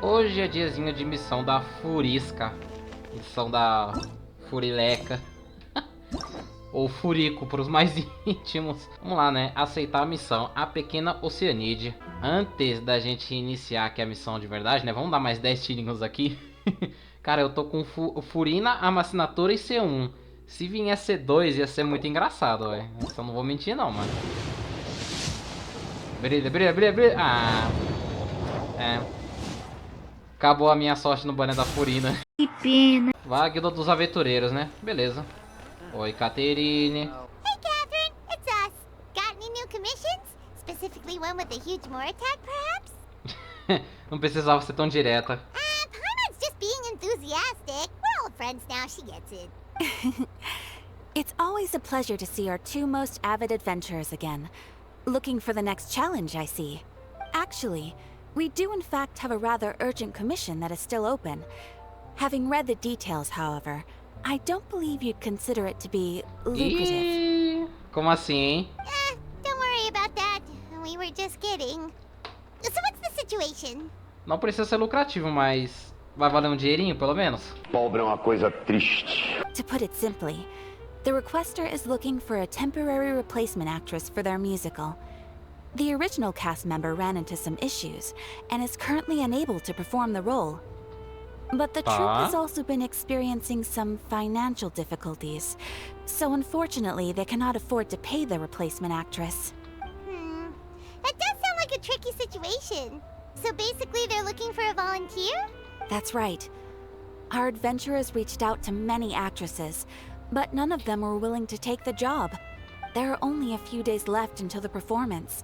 Hoje é diazinho de missão da Furisca. Missão da Furileca. Ou Furico para os mais íntimos. Vamos lá, né? Aceitar a missão, a Pequena Oceanid. Antes da gente iniciar aqui a missão de verdade, né? Vamos dar mais 10 tirinhos aqui. Cara, eu tô com Furina, Amacinatura e C1. Se vier C2 ia ser muito engraçado, velho. Só não vou mentir não, mano. Brilha, brilha, brilha, brilha. Ah. É. Acabou a minha sorte no boné da Furina. Que pena. Vai, Guilda dos Aventureiros, né? Beleza. Oi, Caterine. Hey, Catherine, it's us. Got any new commissions? Specifically one with a huge more attack, perhaps? Não precisava ser tão direta. Paimon's just being enthusiastic. We're old friends now, she gets it. It's always a pleasure to see our two most avid adventurers again. Looking for the next challenge, I see. Actually, we do in fact have a rather urgent commission that is still open. Having read the details, however, I don't believe you'd consider it to be lucrative. Como assim, hein? Don't worry about that. We were just kidding. So what's the situation? Não precisa ser lucrativo, mas vai valer um dinheirinho, pelo menos? Pobre é uma coisa triste. To put it simply, the requester is looking for a temporary replacement actress for their musical. The original cast member ran into some issues and is currently unable to perform the role. But the troupe has also been experiencing some financial difficulties, so unfortunately they cannot afford to pay the replacement actress. That does sound like a tricky situation. So basically they're looking for a volunteer? That's right. Our adventurers reached out to many actresses, but none of them were willing to take the job. There are only a few days left until the performance.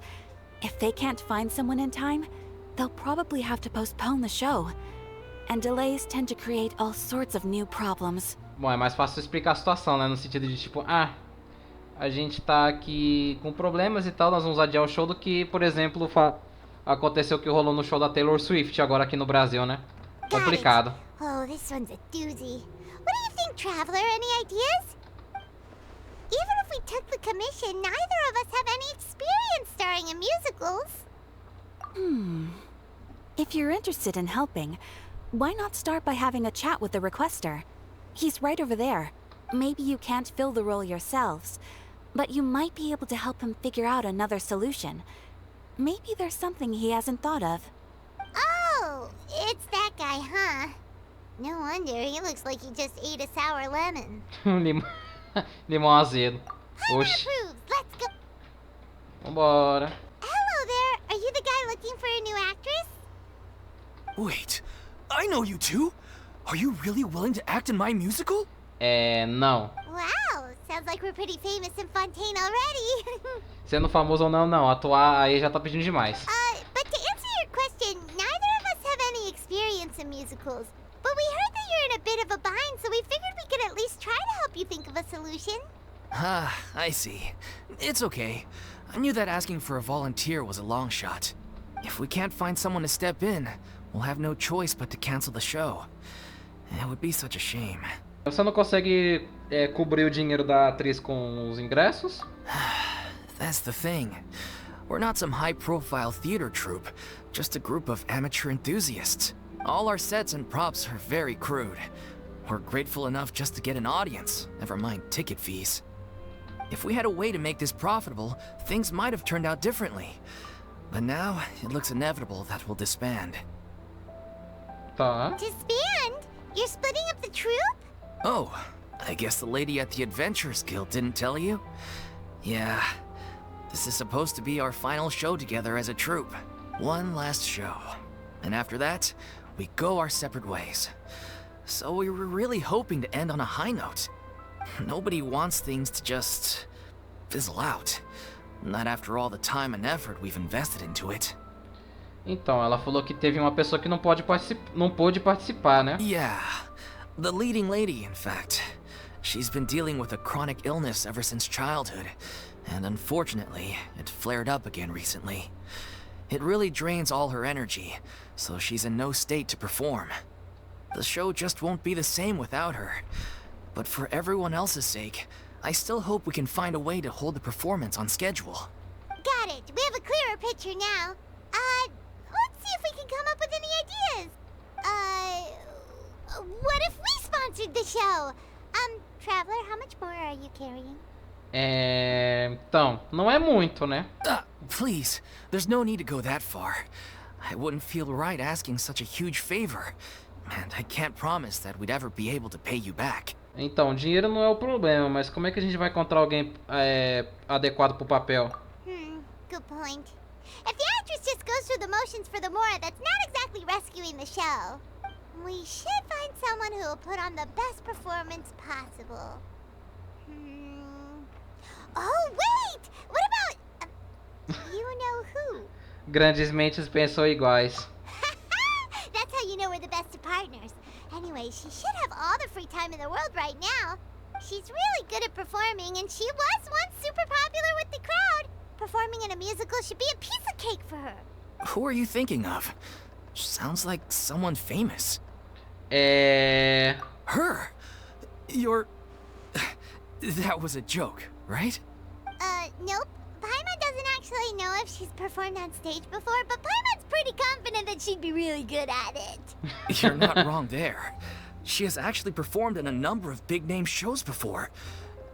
If they can't find someone in time, they'll probably have to postpone the show. And delays tend to create all sorts of new problems. Bom, é mais fácil explicar a situação, né? No sentido de tipo, a gente tá aqui com problemas e tal, nós vamos adiar o show do que, por exemplo, aconteceu o que rolou no show da Taylor Swift agora aqui no Brasil, né? Complicado. Oh, this one's a doozy. What do you think, Traveler? Any ideas? Even if we took the commission, neither of us have any experience starring in musicals. If you're interested in helping, why not start by having a chat with the requester? He's right over there. Maybe you can't fill the role yourselves, but you might be able to help him figure out another solution. Maybe there's something he hasn't thought of. Oh, it's that guy, huh? No wonder, he looks like he just ate a sour lemon. Limão azedo. Oxi. Approves. Let's go. Vambora. Hello there. Are you the guy looking for a new actress? Wait, I know you two. Are you really willing to act in my musical? Não. Wow, sounds like we're pretty famous in Fontaine already. Sendo famoso ou não, não. Atuar aí já tá pedindo demais. But to answer your question, neither of us have any experience in musicals. But we heard that you're in a bit of a bind, so we figured we could at least try to help you think of a solution. Ah, I see. It's okay. I knew that asking for a volunteer was a long shot. If we can't find someone to step in, we'll have no choice but to cancel the show. It would be such a shame. Você não consegue cobrir o dinheiro da atriz com os ingressos? That's the thing. We're not some high-profile theater troupe, just a group of amateur enthusiasts. All our sets and props are very crude. We're grateful enough just to get an audience, never mind ticket fees. If we had a way to make this profitable, things might have turned out differently. But now, it looks inevitable that we'll disband. Tá. Disband? You're splitting up the troupe? Oh, I guess the lady at the Adventurers Guild didn't tell you? Yeah, this is supposed to be our final show together as a troupe. One last show. And after that, we go our separate ways. So we were really hoping to end on a high note. Nobody wants things to just fizzle out. Not after all the time and effort we've invested into it. Então, ela falou que teve uma pessoa que não pôde participar, né? Yeah, the leading lady, in fact. She's been dealing with a chronic illness ever since childhood, and unfortunately, it flared up again recently. It really drains all her energy, so she's in no state to perform. The show just won't be the same without her. But for everyone else's sake, I still hope we can find a way to hold the performance on schedule. Got it. We have a clearer picture now. Let's see if we can come up with any ideas. show. Traveler, how much more are you carrying? Então, não é muito, né? Please, there's no need to go that far. I wouldn't feel right asking such a huge favor. And I can't promise that we'd ever be able to pay you back. Então, dinheiro não é o problema, mas como é que a gente vai encontrar alguém adequado pro papel? Good point. If the actress just goes through the motions for the Mora, that's not exactly rescuing the show. We should find someone who will put on the best performance possible. Oh, wait! What about... you know who? Grandes mentes pensam iguais. That's how you know we're the best of partners. Anyway, she should have all the free time in the world right now. She's really good at performing, and she was once super popular with the crowd. Performing in a musical should be a piece of cake for her. Who are you thinking of? Sounds like someone famous. Her? You're... That was a joke, right? Nope. Paimon doesn't actually know if she's performed on stage before, but Paimon's pretty confident that she'd be really good at it. You're not wrong there. She has actually performed in a number of big-name shows before.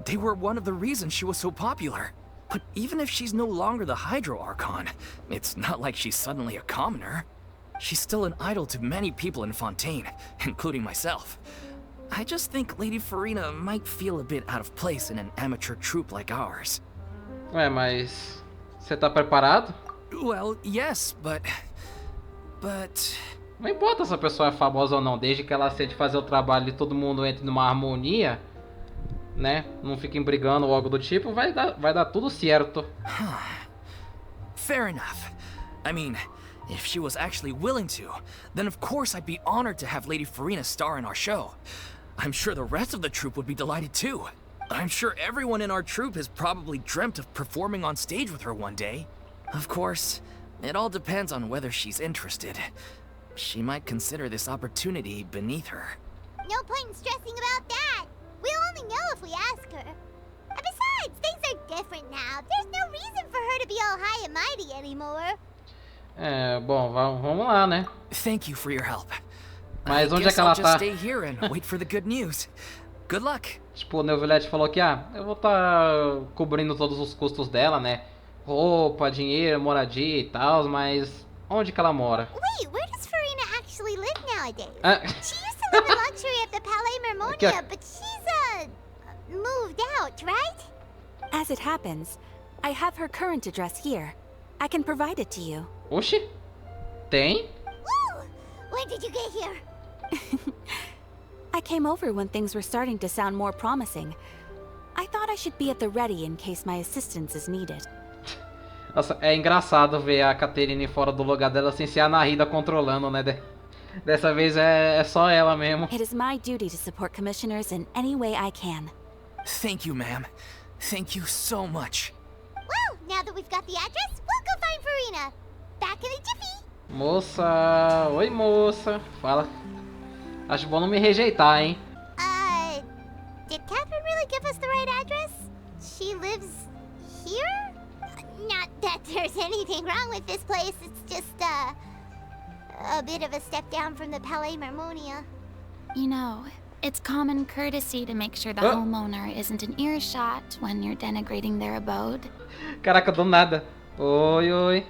They were one of the reasons she was so popular. But even if she's no longer the Hydro Archon, it's not like she's suddenly a commoner. She's still an idol to many people in Fontaine, including myself. I just think Lady Furina might feel a bit out of place in an amateur troupe like ours. Ué, mas... Você tá preparado? Well, yes, but... Não importa se a pessoa é famosa ou não, desde que ela aceite fazer o trabalho e todo mundo entre numa harmonia, né? Não fiquem brigando ou algo do tipo, vai dar tudo certo. Fair enough. I mean, if she was actually willing to, then of course I'd be honored to have Lady Furina star in our show. I'm sure the rest of the troupe would be delighted too. I'm sure everyone in our troupe has probably dreamt of performing on stage with her one day. Of course, it all depends on whether she's interested. She might consider this opportunity beneath her. No point in stressing about that. We'll only know if we ask her. And besides, things are different now. There's no reason for her to be all high and mighty anymore. Bom, vamos lá, né? Thank you for your help. Mas I onde é guess que ela I'll just tá? stay here and wait for the good news. Good luck. Tipo, o Neuvilete falou que, eu vou cobrindo todos os custos dela, né? Roupa, dinheiro, moradia e tal, mas onde que ela mora? Wait, where does Furina actually live nowadays? She used to live in luxury at the Palais Mermonia, but she's, moved out, right? As it happens, I have her current address here. I can provide it to you. Oxi, tem? Woo! When did you get here? I came over when things were starting to sound more promising. I thought I should be at the ready in case my assistance is needed. Nossa, é engraçado ver a Caterine fora do lugar dela sem ser a Narida controlando, né? Dessa vez é só ela mesmo. It is my duty to support commissioners in any way I can. Thank you, ma'am. Thank you so much. Well, now that we've got the address, we'll go find Furina. Back in a jiffy. Moça, oi moça. Fala. Acho bom não me rejeitar, hein? Did Catherine really give us the right address? She lives here? Not that there's anything wrong with this place, it's just, a bit of a step down from the Palais Mermonia. You know, it's common courtesy to make sure the homeowner isn't in earshot when you're denigrating their abode. Caraca, do nada. Oi.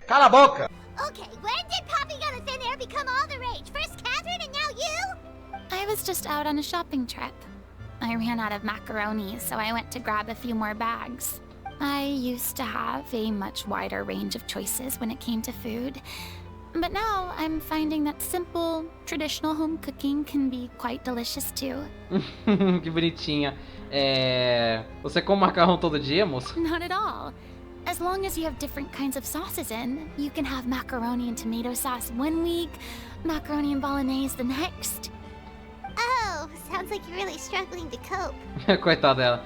Cala a boca! Okay, when did popping on a thin air become all the rage? First Catherine and now you? I was just out on a shopping trip. I ran out of macaroni, so I went to grab a few more bags. I used to have a much wider range of choices when it came to food. But now I'm finding that simple, traditional home cooking can be quite delicious too. Que bonitinha. Você come macarrão todo dia, moça? Not at all. As long as you have different kinds of sauces in, you can have macaroni and tomato sauce one week, macaroni and bolognese the next. Oh, sounds like you're really struggling to cope. Coitada dela.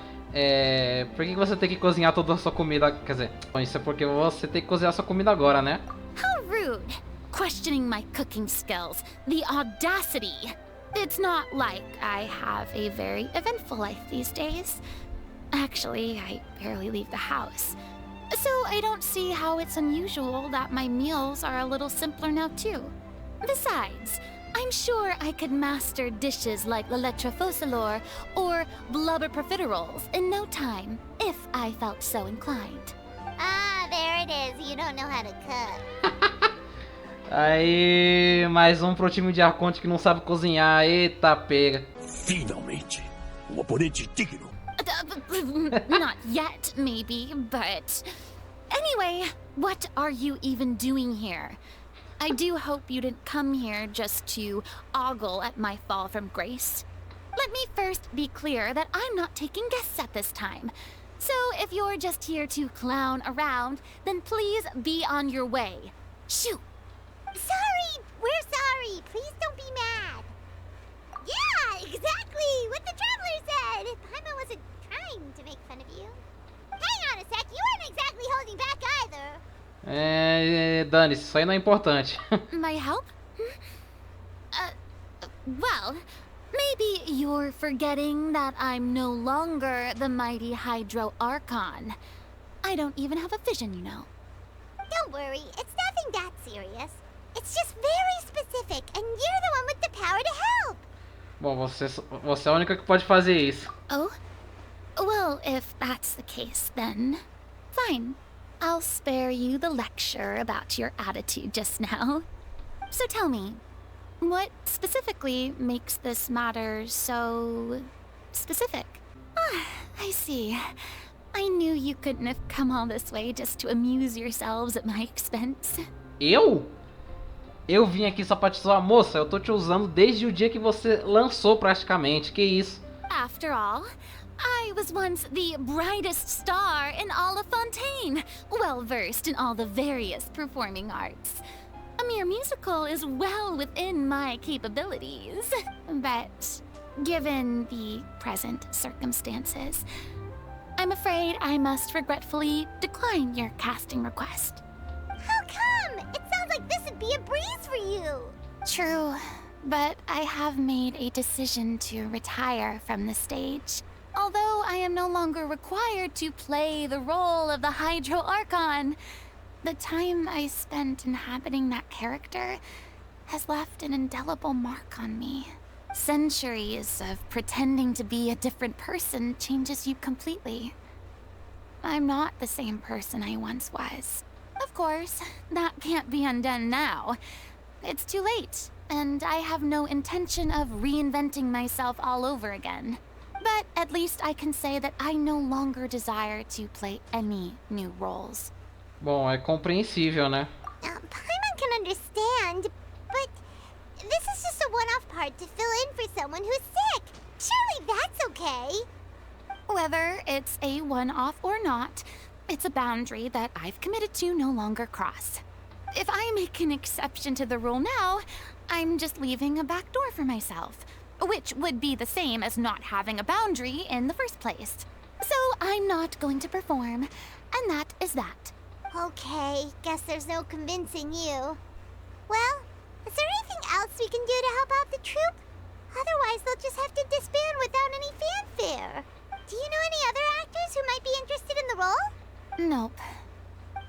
Por que você tem que cozinhar toda a sua comida? Quer dizer, isso é porque você tem que cozinhar a sua comida agora, né? How rude! Questioning my cooking skills. The audacity! It's not like I have a very eventful life these days. Actually, I barely leave the house. So I don't see how it's unusual that my meals are a little simpler now too. Besides, I'm sure I could master dishes like la lettre focilor or blubber profiteroles in no time, if I felt so inclined. Ah, there it is. You don't know how to cook. Aí, mais um pro time de Arconte que não sabe cozinhar. Eita, pega. Finalmente, oponente digno. Not yet, maybe, but... Anyway, what are you even doing here? I do hope you didn't come here just to ogle at my fall from grace. Let me first be clear that I'm not taking guests at this time. So if you're just here to clown around, then please be on your way. Shoo! Sorry! We're sorry! Please don't be mad! Yeah, exactly! What the Traveler said! Paimon wasn't trying to make fun of you. Hang on a sec, you weren't exactly holding back either. Dane-se, isso aí não é importante. My help? Well, maybe you're forgetting that I'm no longer the mighty Hydro Archon. I don't even have a vision, you know. Don't worry, it's nothing that serious. It's just very specific, and you're the one with the power to help. Bom, você é a única que pode fazer isso. Oh? Well, if that's the case, then fine. I'll spare you the lecture about your attitude just now. So tell me, what specifically makes this matter so specific? Ah, I see. I knew you couldn't have come all this way just to amuse yourselves at my expense. Eu? Eu vim aqui só pra te zoar, moça. Eu tô te usando desde o dia que você lançou praticamente. Que isso? After all, I was once the brightest star in all of Fontaine, well versed in all the various performing arts. A mere musical is well within my capabilities. But given the present circumstances, I'm afraid I must regretfully decline your casting request. How come? It sounds like this would be a breeze for you. True, but I have made a decision to retire from the stage. Although I am no longer required to play the role of the Hydro Archon, the time I spent inhabiting that character has left an indelible mark on me. Centuries of pretending to be a different person changes you completely. I'm not the same person I once was. Of course, that can't be undone now. It's too late, and I have no intention of reinventing myself all over again. But at least I can say that I no longer desire to play any new roles. Bom, é compreensível, né? Paimon can understand, but this is just a one-off part to fill in for someone who's sick. Surely that's okay. Whether it's a one-off or not, it's a boundary that I've committed to no longer cross. If I make an exception to the rule now, I'm just leaving a back door for myself, which would be the same as not having a boundary in the first place. So I'm not going to perform, and that is that. Okay, guess there's no convincing you. Well, is there anything else we can do to help out the troupe? Otherwise, they'll just have to disband without any fanfare. Do you know any other actors who might be interested in the role? Nope.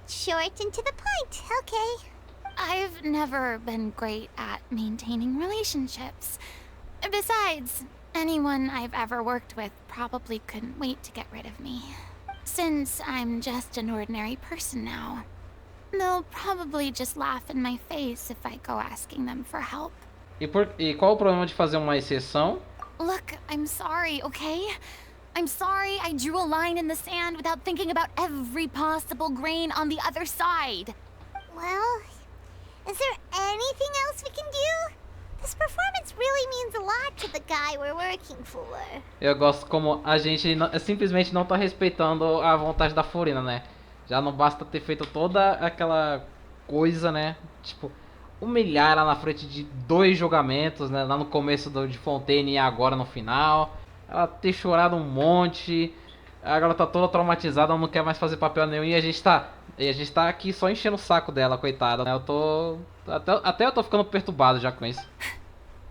Short and to the point, okay. I've never been great at maintaining relationships. Besides, anyone I've ever worked with probably couldn't wait to get rid of me. Since I'm just an ordinary person now, they'll probably just laugh in my face if I go asking them for help. E qual o problema de fazer uma exceção? Look, I'm sorry, okay? I'm sorry I drew a line in the sand without thinking about every possible grain on the other side. Well, is there anything else we can do? This performance really means a lot to the guy we're working for. Eu gosto como a gente simplesmente não tá respeitando a vontade da Furina, né? Já não basta ter feito toda aquela coisa, né? Tipo, humilhar ela na frente de 2 julgamentos, né? Lá no começo de Fontaine e agora no final. Ela ter chorado um monte. Agora ela tá toda traumatizada, ela não quer mais fazer papel nenhum. E a gente tá aqui só enchendo o saco dela, coitada, né? Eu tô... Até eu tô ficando perturbado já com isso.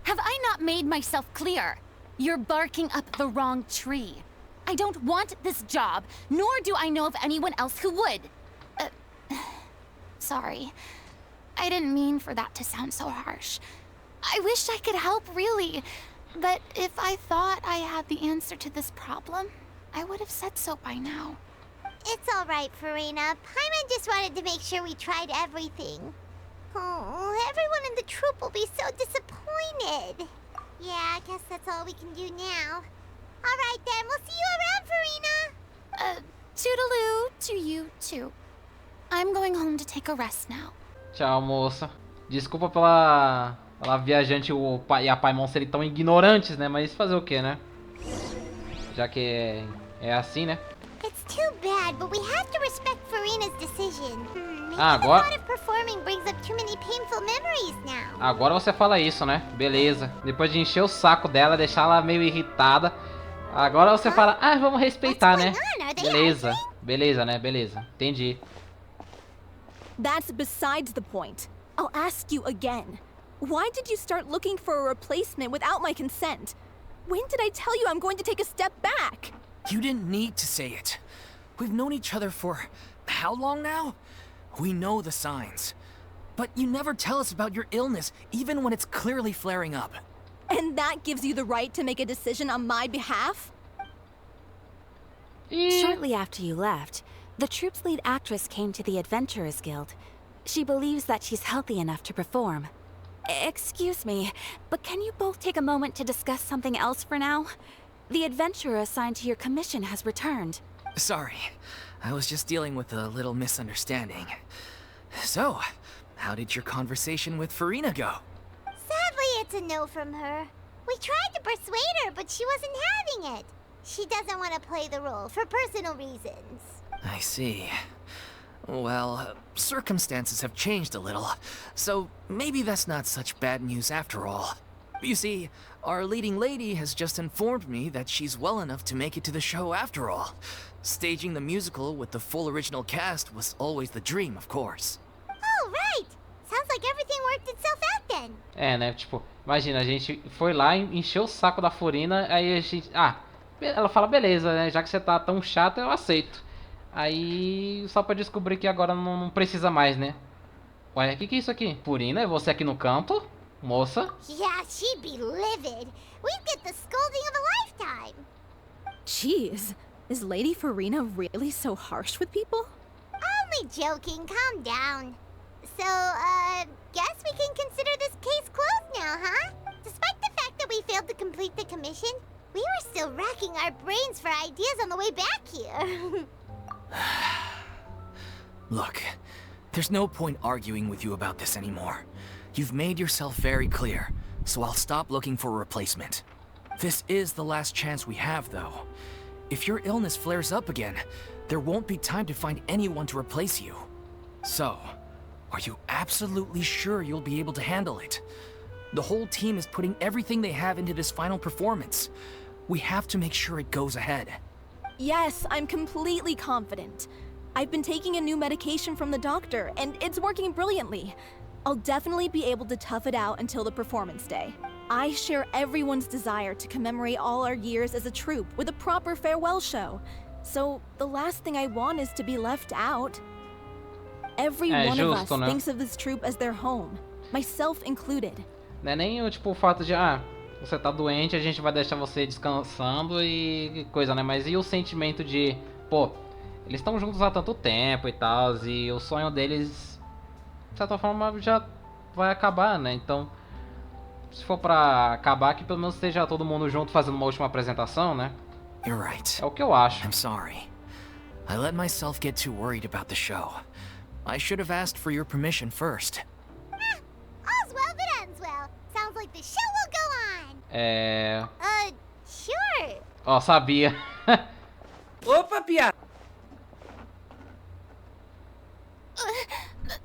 Have I not made myself clear? You're barking up the wrong tree. I don't want this job, nor do I know of anyone else who would. Sorry. I didn't mean for that to sound so harsh. I wish I could help, really. But if I thought I had the answer to this problem, I would have said so by now. It's all right, Furina. Paimon just wanted to make sure we tried everything. Oh, everyone in the troupe will be so disappointed. Yeah, I guess that's all we can do now. All right then, we'll see you around, Furina. Toodaloo to you too. I'm going home to take a rest now. Tchau, moça. Desculpa pela viajante e a Paimon serem tão ignorantes, né? Mas fazer o que, né? Já que é assim, né? It's too bad, but we have to respect Furina's decision. Maybe agora... the thought of performing brings up too many painful memories now. Agora você fala isso, né? Beleza. Depois de encher o saco dela, deixar ela meio irritada. Agora você fala, vamos respeitar, né? Beleza. Beleza, né? Beleza. Entendi. That's besides the point. I'll ask you again. Why did you start looking for a replacement without my consent? When did I tell you I'm going to take a step back? You didn't need to say it. We've known each other for how long now? We know the signs. But you never tell us about your illness, even when it's clearly flaring up. And that gives you the right to make a decision on my behalf? Shortly after you left, the troupe's lead actress came to the Adventurers Guild. She believes that she's healthy enough to perform. Excuse me, but can you both take a moment to discuss something else for now? The adventurer assigned to your commission has returned. Sorry, I was just dealing with a little misunderstanding. So, how did your conversation with Furina go? Sadly, it's a no from her. We tried to persuade her, but she wasn't having it. She doesn't want to play the role for personal reasons. I see. Well, circumstances have changed a little, so maybe that's not such bad news after all. You see, our leading lady has just informed me that she's well enough to make it to the show after all. Staging the musical with the full original cast was always the dream, of course. Oh, right! Sounds like everything worked itself out then. É, né? Tipo, imagina, a gente foi lá, encheu o saco da Furina, aí a gente... ela fala, beleza, né? Já que você tá tão chata, eu aceito. Aí, só pra descobrir que agora não precisa mais, né? Ué, o que é isso aqui? Furina, é você aqui no canto? Moça? Yeah, she'd be livid. We'd get the scolding of a lifetime. Jeez, is Lady Furina really so harsh with people? Only joking, calm down. So, guess we can consider this case closed now, huh? Despite the fact that we failed to complete the commission, we were still racking our brains for ideas on the way back here. Look, there's no point arguing with you about this anymore. You've made yourself very clear, so I'll stop looking for a replacement. This is the last chance we have, though. If your illness flares up again, there won't be time to find anyone to replace you. So, are you absolutely sure you'll be able to handle it? The whole team is putting everything they have into this final performance. We have to make sure it goes ahead. Yes, I'm completely confident. I've been taking a new medication from the doctor, and it's working brilliantly. I'll definitely be able to tough it out until the performance day. I share everyone's desire to commemorate all our years as a troupe with a proper farewell show. So, the last thing I want is to be left out. Every one of us thinks of this troupe as their home, myself included. Não é nem tipo o fato de, você tá doente, a gente vai deixar você descansando e coisa, né? Mas e o sentimento de, pô, eles estão juntos há tanto tempo e tal, e o sonho deles, de certa forma, já vai acabar, né? Então, se for pra acabar, que pelo menos esteja todo mundo junto fazendo uma última apresentação, né? You're right. É o que eu acho. I'm sorry. I let myself get too worried about the show. I should have asked for your permission first. All's well that ends well. Sounds like the show will go on. Sure. Ó, sabia. Opa, piada.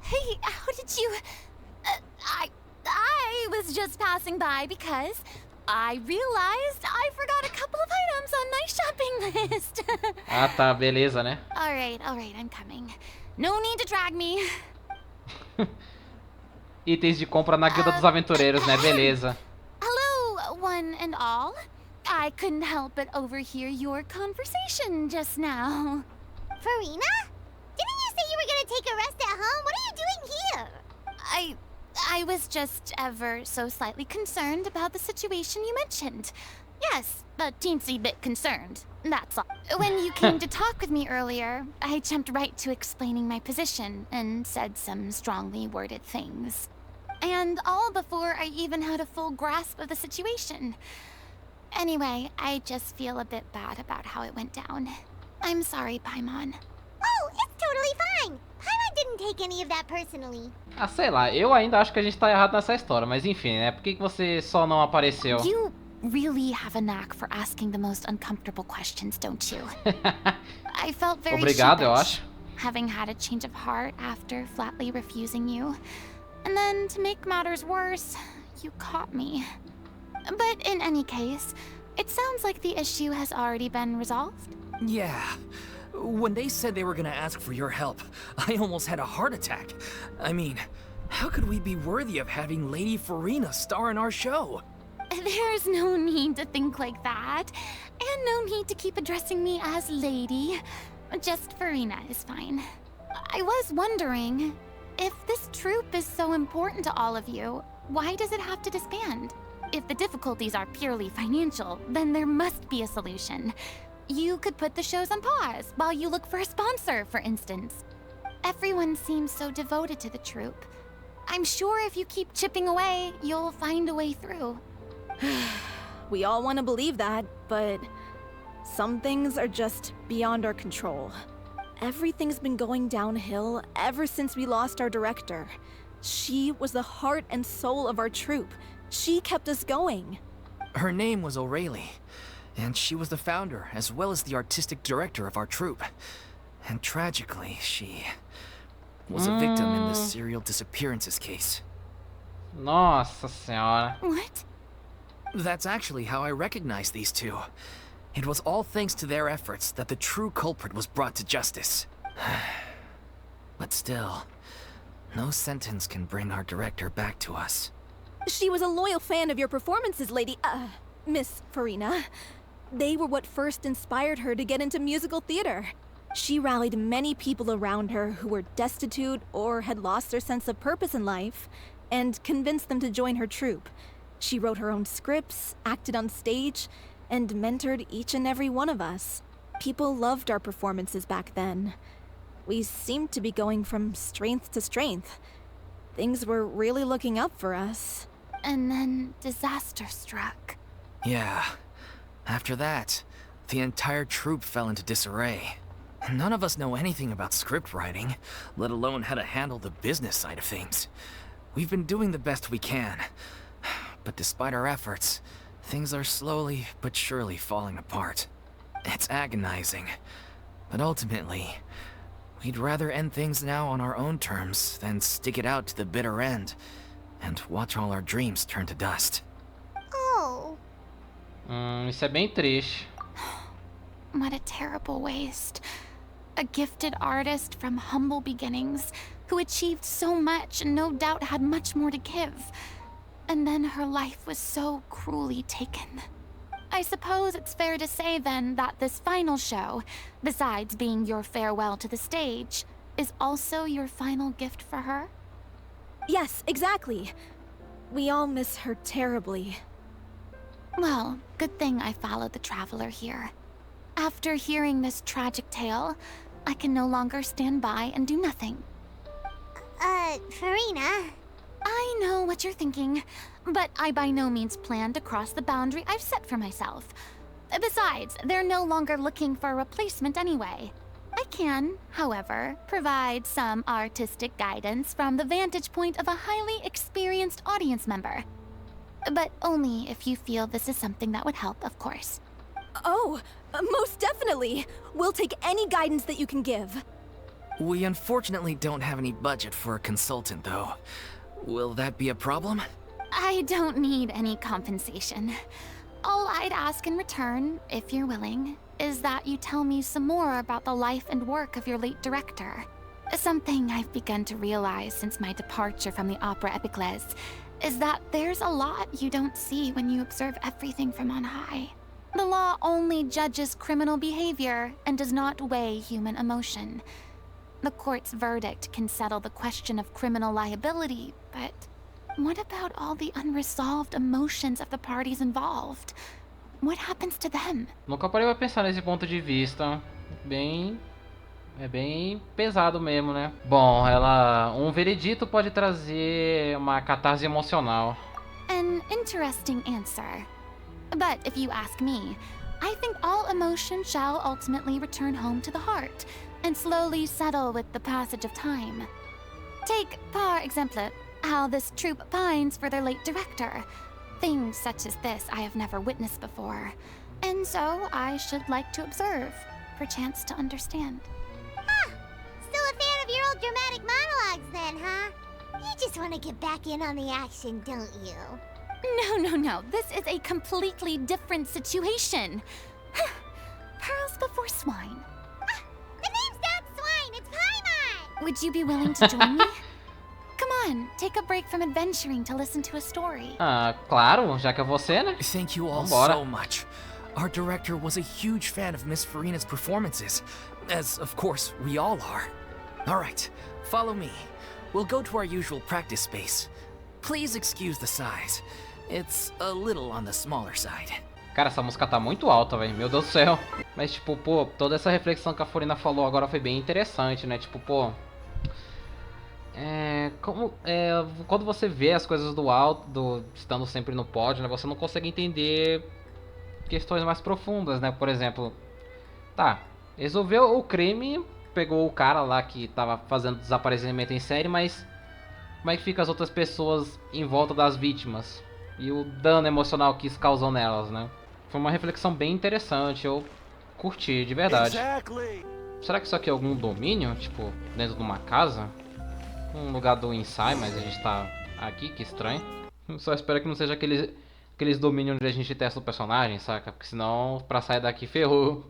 Hey, how did you... I was just passing by because I realized I forgot a couple of items on my shopping list. Tá, beleza, né? Alright, I'm coming. No need to drag me. Itens de compra na Guilda dos Aventureiros, né? Beleza. Hello, one and all. I couldn't help but overhear your conversation just now. Furina? Didn't you say you were gonna take a rest at home? What are you doing here? I was just ever so slightly concerned about the situation you mentioned. Yes, a teensy bit concerned, that's all. When you came to talk with me earlier, I jumped right to explaining my position and said some strongly worded things. And all before I even had a full grasp of the situation. Anyway, I just feel a bit bad about how it went down. I'm sorry, Paimon. Oh, it's totally fine. Paimon didn't take any of that personally. Ah, sei lá, eu ainda acho que a gente tá errado nessa história, mas enfim, né? Por que você só não apareceu? You really have a knack for asking the most uncomfortable questions, don't you? I felt very Obrigado, eu sheepish, acho. having had a change of heart after flatly refusing you. And then, to make matters worse, you caught me. But in any case, it sounds like the issue has already been resolved. Yeah. When they said they were gonna ask for your help, I almost had a heart attack. I mean, how could we be worthy of having Lady Furina star in our show? There's no need to think like that. And no need to keep addressing me as Lady. Just Furina is fine. I was wondering, if this troupe is so important to all of you, why does it have to disband? If the difficulties are purely financial, then there must be a solution. You could put the shows on pause while you look for a sponsor, for instance. Everyone seems so devoted to the troupe. I'm sure if you keep chipping away, you'll find a way through. We all want to believe that, but some things are just beyond our control. Everything's been going downhill ever since we lost our director. She was the heart and soul of our troupe. She kept us going. Her name was O'Reilly, and she was the founder as well as the artistic director of our troupe. And tragically, she was a victim in the serial disappearances case. Nossa senhora. What? That's actually how I recognized these two. It was all thanks to their efforts that the true culprit was brought to justice. But still, no sentence can bring our director back to us. She was a loyal fan of your performances, Miss Furina. They were what first inspired her to get into musical theater. She rallied many people around her who were destitute or had lost their sense of purpose in life, and convinced them to join her troupe. She wrote her own scripts, acted on stage, and mentored each and every one of us. People loved our performances back then. We seemed to be going from strength to strength. Things were really looking up for us. And then disaster struck. Yeah. After that, the entire troupe fell into disarray. None of us know anything about script writing, let alone how to handle the business side of things. We've been doing the best we can. But despite our efforts, things are slowly but surely falling apart. It's agonizing. But ultimately, we'd rather end things now on our own terms than stick it out to the bitter end and watch all our dreams turn to dust. Oh. Isso é bem triste. What a terrible waste. A gifted artist from humble beginnings who achieved so much and no doubt had much more to give. And then her life was so cruelly taken. I suppose it's fair to say then that this final show, besides being your farewell to the stage, is also your final gift for her? Yes, exactly. We all miss her terribly. Well, good thing I followed the traveler here. After hearing this tragic tale, I can no longer stand by and do nothing. Furina. I know what you're thinking, but I by no means plan to cross the boundary I've set for myself. Besides, they're no longer looking for a replacement anyway. I can, however, provide some artistic guidance from the vantage point of a highly experienced audience member. But only if you feel this is something that would help, of course. Oh, most definitely. We'll take any guidance that you can give. We unfortunately don't have any budget for a consultant, though. Will that be a problem? I don't need any compensation. All I'd ask in return, if you're willing, is that you tell me some more about the life and work of your late director. Something I've begun to realize since my departure from the Opera Epiclese is that there's a lot you don't see when you observe everything from on high. The law only judges criminal behavior and does not weigh human emotion. The court's verdict can settle the question of criminal liability, but what about all the unresolved emotions of the parties involved? What happens to them? Nunca parei pra pensar nesse ponto de vista. É bem pesado mesmo, né? Bom, um veredito pode trazer uma catarse emocional. An interesting answer. But if you ask me, I think all emotion shall ultimately return home to the heart and slowly settle with the passage of time. Take, par exemple, how this troupe pines for their late director. Things such as this I have never witnessed before, and so I should like to observe, perchance to understand. Still a fan of your old dramatic monologues then, huh? You just want to get back in on the action, don't you? No. This is a completely different situation. Pearls before swine. The name's not Swine, it's Paimon! Would you be willing to join me? Come on, take a break from adventuring to listen to a story. Ah, claro, já que é você, né? Thank you all Vambora. so much. Our director was a huge fan of Miss Furina's performances, as of course we all are. All right, follow me. We'll go to our usual practice space. Please excuse the size. It's a little on the smaller side. Cara, essa música tá muito alta, velho. Meu Deus do céu. Mas, tipo, pô, toda essa reflexão que a Furina falou agora foi bem interessante, né? Tipo, pô... quando você vê as coisas do alto, estando sempre no pódio, né? Você não consegue entender questões mais profundas, né? Por exemplo... Tá, resolveu o crime, pegou o cara lá que tava fazendo desaparecimento em série, mas... Como é que fica as outras pessoas em volta das vítimas? E o dano emocional que isso causou nelas, né? Foi uma reflexão bem interessante, eu curti, de verdade. Será que isso aqui é algum domínio? Tipo, dentro de uma casa? Um lugar do ensaio, mas a gente tá aqui, que estranho. Só espero que não seja aqueles domínios onde a gente testa o personagem, saca? Porque senão, pra sair daqui, ferrou.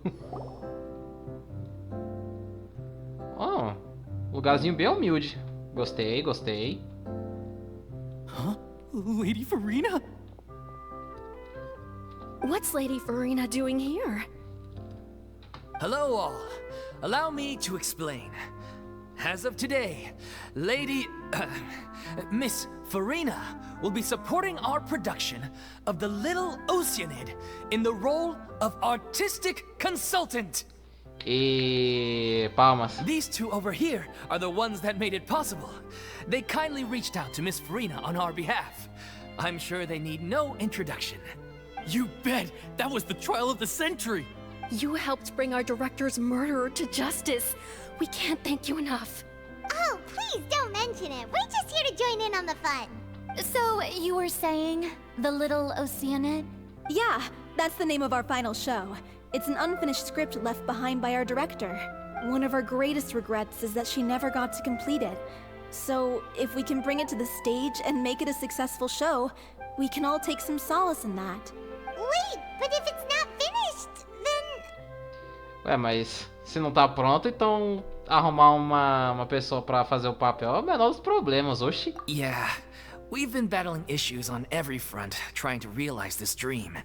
Oh, lugarzinho bem humilde. Gostei. Huh? Lady Furina? What's Lady Furina doing here? Hello all. Allow me to explain. As of today, Miss Furina will be supporting our production of The Little Oceanid in the role of artistic consultant. E palmas. These two over here are the ones that made it possible. They kindly reached out to Miss Furina on our behalf. I'm sure they need no introduction. You bet! That was the trial of the century! You helped bring our director's murderer to justice. We can't thank you enough. Oh, please don't mention it. We're just here to join in on the fun. So, you were saying, The Little Oceanid? Yeah, that's the name of our final show. It's an unfinished script left behind by our director. One of our greatest regrets is that she never got to complete it. So, if we can bring it to the stage and make it a successful show, we can all take some solace in that. Wait, but if it's not finished, then... Ué, mas se não tá pronto, então arrumar uma pessoa pra fazer o papel é o menor dos problemas, oxi. Yeah, we've been battling issues on every front, trying to realize this dream.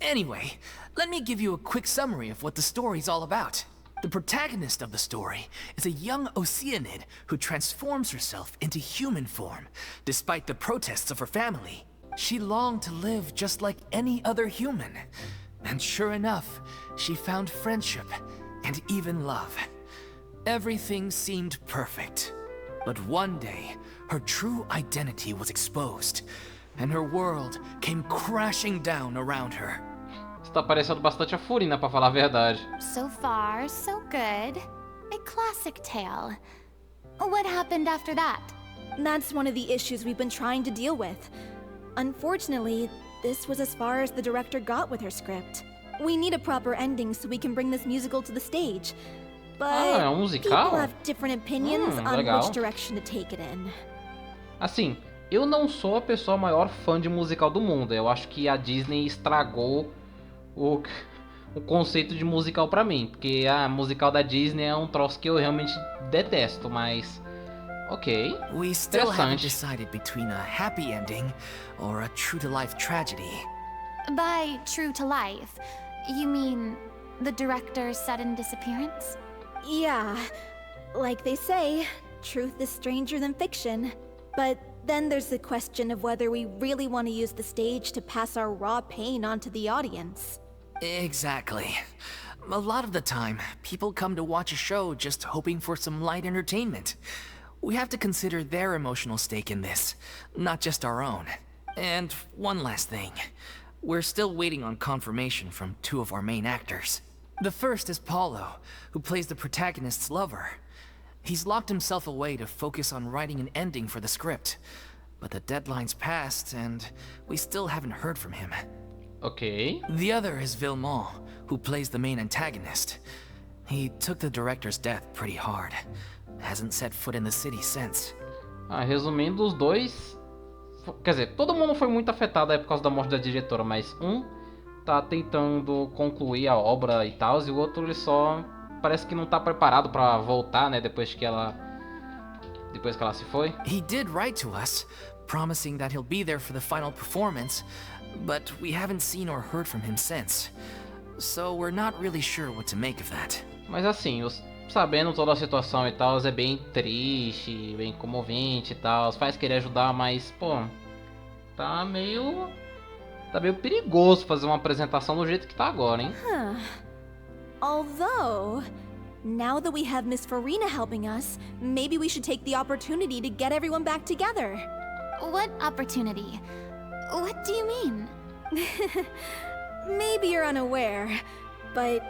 Anyway, let me give you a quick summary of what the story's all about. The protagonist of the story is a young Oceanid who transforms herself into human form, despite the protests of her family. She longed to live just like any other human. And sure enough, she found friendship and even love. Everything seemed perfect. But one day, her true identity was exposed, and her world came crashing down around her. Isso tá parecendo bastante a Furina, pra falar a verdade. So far, so good. A classic tale. What happened after that? That's one of the issues we've been trying to deal with. Unfortunately, this was as far as the director got with her script. We need a proper ending so we can bring this musical to the stage. But é musical? people have different opinions on legal. which direction to take it in. Assim, eu não sou a pessoa maior fã de musical do mundo. Eu acho que a Disney estragou o conceito de musical pra mim. Porque a musical da Disney é um troço que eu realmente detesto, mas... Ok, We still haven't interessante. decided between a happy ending or a true-to-life tragedy. By true to life, you mean the director's sudden disappearance? Yeah, like they say, truth is stranger than fiction. But Then there's the question of whether we really want to use the stage to pass our raw pain onto the audience. Exactly. A lot of the time, people come to watch a show just hoping for some light entertainment. We have to consider their emotional stake in this, not just our own. And one last thing. We're still waiting on confirmation from 2 of our main actors. The first is Paulo, who plays the protagonist's lover. He's locked himself away to focus on writing an ending for the script. But the deadline's passed, and we still haven't heard from him. Ok. The other is Villemont, who plays the main antagonist. He took the director's death pretty hard. Hasn't set foot in the city since. Resumindo, os dois... Quer dizer, todo mundo foi muito afetado aí por causa da morte da diretora, mas um tá tentando concluir a obra e tal, e o outro ele só parece que não tá preparado pra voltar, né, depois que ela se foi. He did write to us, promising that he'll be there for the final performance, but we haven't seen or heard from him since. So we're not really sure what to make of that. Mas assim, sabendo toda a situação e tal, é bem triste, bem comovente e tal, faz querer ajudar, mas pô, tá meio perigoso fazer uma apresentação do jeito que tá agora, hein? Although, now that we have Miss Farina helping us, maybe we should take the opportunity to get everyone back together. What opportunity? What do you mean? Maybe you're unaware, but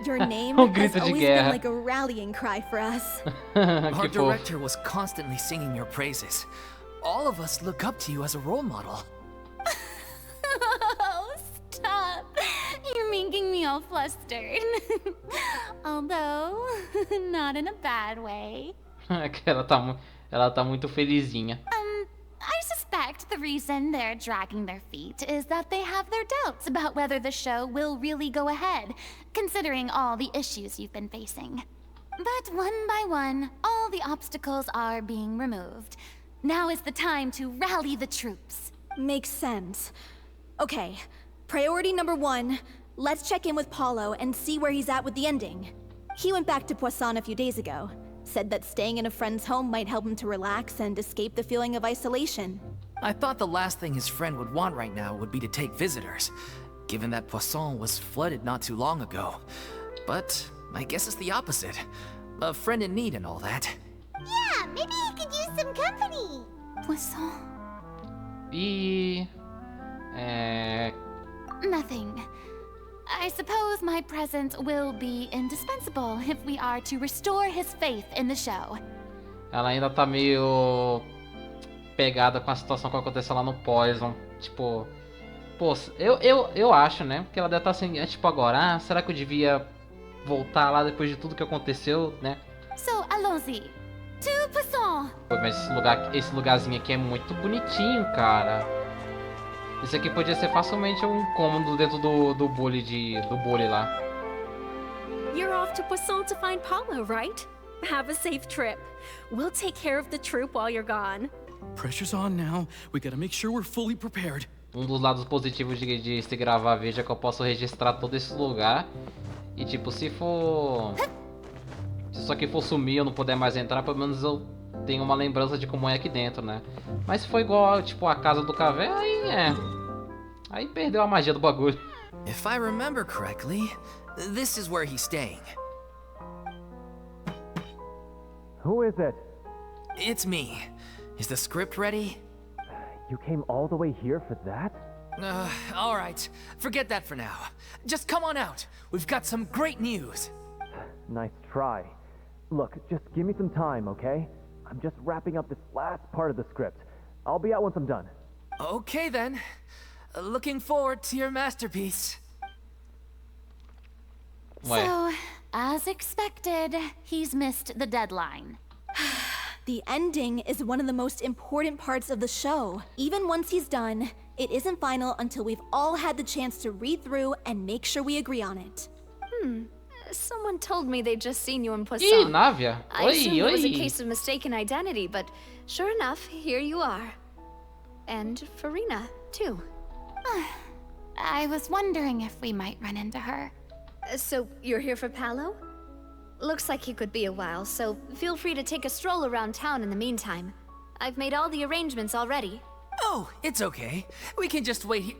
your name has always been like a rallying cry for us. Our director was constantly singing your praises. All of us look up to you as a role model. Oh, stop. You're making me all flustered. Although, not in a bad way. ela tá muito felizinha. I suspect the reason they're dragging their feet is that they have their doubts about whether the show will really go ahead, considering all the issues you've been facing. But one by one, all the obstacles are being removed. Now is the time to rally the troops. Makes sense. Okay, priority number 1, let's check in with Paulo and see where he's at with the ending. He went back to Poisson a few days ago. Said that staying in a friend's home might help him to relax and escape the feeling of isolation. I thought the last thing his friend would want right now would be to take visitors, given that Poisson was flooded not too long ago. But I guess it's the opposite. A friend in need and all that. Yeah, maybe he could use some company. Poisson. Nothing. I suppose my presence will be indispensable if we are to restore his faith in the show. Ela ainda tá meio pegada com a situação que aconteceu lá no Poison. Tipo, pô, eu acho, né? Que ela deve estar assim, tipo, agora, será que eu devia voltar lá depois de tudo que aconteceu, né? So, allons-y. To Poisson. Pô, mas esse lugarzinho aqui é muito bonitinho, cara. Isso aqui podia ser facilmente um cômodo dentro do bully lá. You're off to Poisson to find Paulo, right? Have a safe trip. We'll take care of the troop while you're gone. Pressure's on now. We gotta make sure we're fully prepared. Um dos lados positivos de se gravar vídeo é que eu posso registrar todo esse lugar. E tipo, se isso aqui for sumir, eu não puder mais entrar, pelo menos eu tenho uma lembrança de como é aqui dentro, né? Mas se for igual, tipo, a casa do Cavé, aí perdeu a magia do bagulho. If I remember correctly, this is where he's staying. Who is it? It's me. Is the script ready? You came all the way here for that? All right. Forget that for now. Just come on out. We've got some great news. Nice try. Look, just give me some time, okay? I'm just wrapping up this last part of the script. I'll be out once I'm done. Okay then. Looking forward to your masterpiece. So, as expected, he's missed the deadline. The ending is one of the most important parts of the show. Even once he's done, it isn't final until we've all had the chance to read through and make sure we agree on it. Someone told me they'd just seen you in Poisson. Ih, Návia. I assumed it was a case of mistaken identity, but sure enough, here you are. And Farina, too. I was wondering if we might run into her. So, you're here for Paulo? Looks like he could be a while, so feel free to take a stroll around town in the meantime. I've made all the arrangements already. Oh, it's okay. We can just wait here.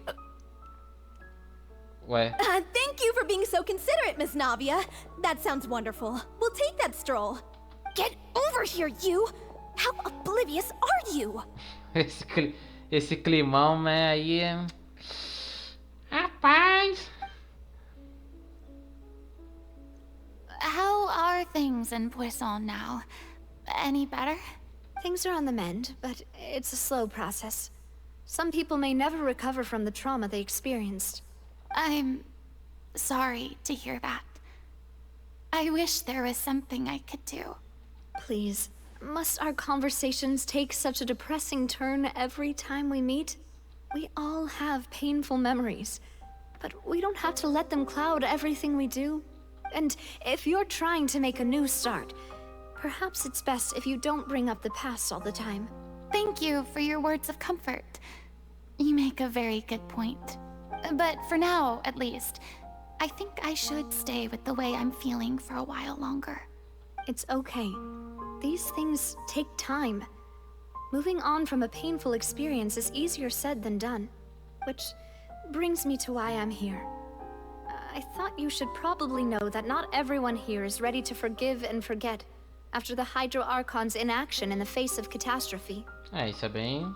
Ué. Thank you for being so considerate, Miss Navia. That sounds wonderful. We'll take that stroll. Get over here, you! How oblivious are you? Esse climão, né, aí é... Rapaz! How are things in Poisson now? Any better? Things are on the mend, but it's a slow process. Some people may never recover from the trauma they experienced. I'm sorry to hear that. I wish there was something I could do. Please, must our conversations take such a depressing turn every time we meet? We all have painful memories, but we don't have to let them cloud everything we do. And if you're trying to make a new start, perhaps it's best if you don't bring up the past all the time. Thank you for your words of comfort. You make a very good point. But for now, at least, I think I should stay with the way I'm feeling for a while longer. It's okay. These things take time. Moving on from a painful experience is easier said than done. Which brings me to why I'm here. I thought you should probably know that not everyone here is ready to forgive and forget after the Hydro Archon's inaction in the face of catastrophe. Isso é bem...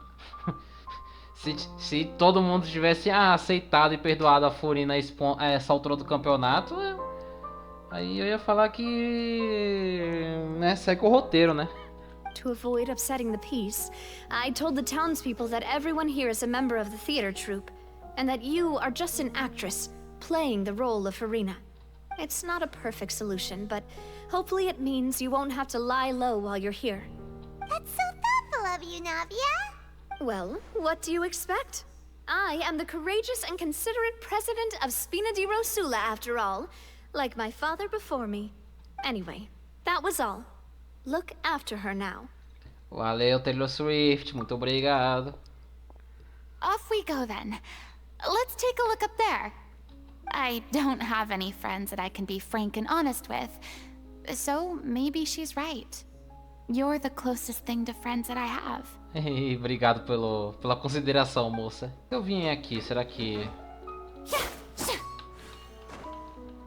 se todo mundo tivesse aceitado e perdoado a Furina essa altura do campeonato, aí eu ia falar que... né, segue o roteiro, né? To avoid upsetting the peace, I told the townspeople that everyone here is a member of the theater troupe, and that you are just an actress playing the role of Furina. It's not a perfect solution, but hopefully it means you won't have to lie low while you're here. That's so thoughtful of you, Navia. Well, what do you expect? I am the courageous and considerate president of Spina di Rosula, after all, like my father before me. Anyway, that was all. Look after her now. Valeu, Taylor Swift, muito obrigado. Off we go then. Let's take a look up there. I don't have any friends that I can be frank and honest with, so maybe she's right. You're the closest thing to friends that I have. Obrigado pela consideração, moça. Eu vim aqui, será que...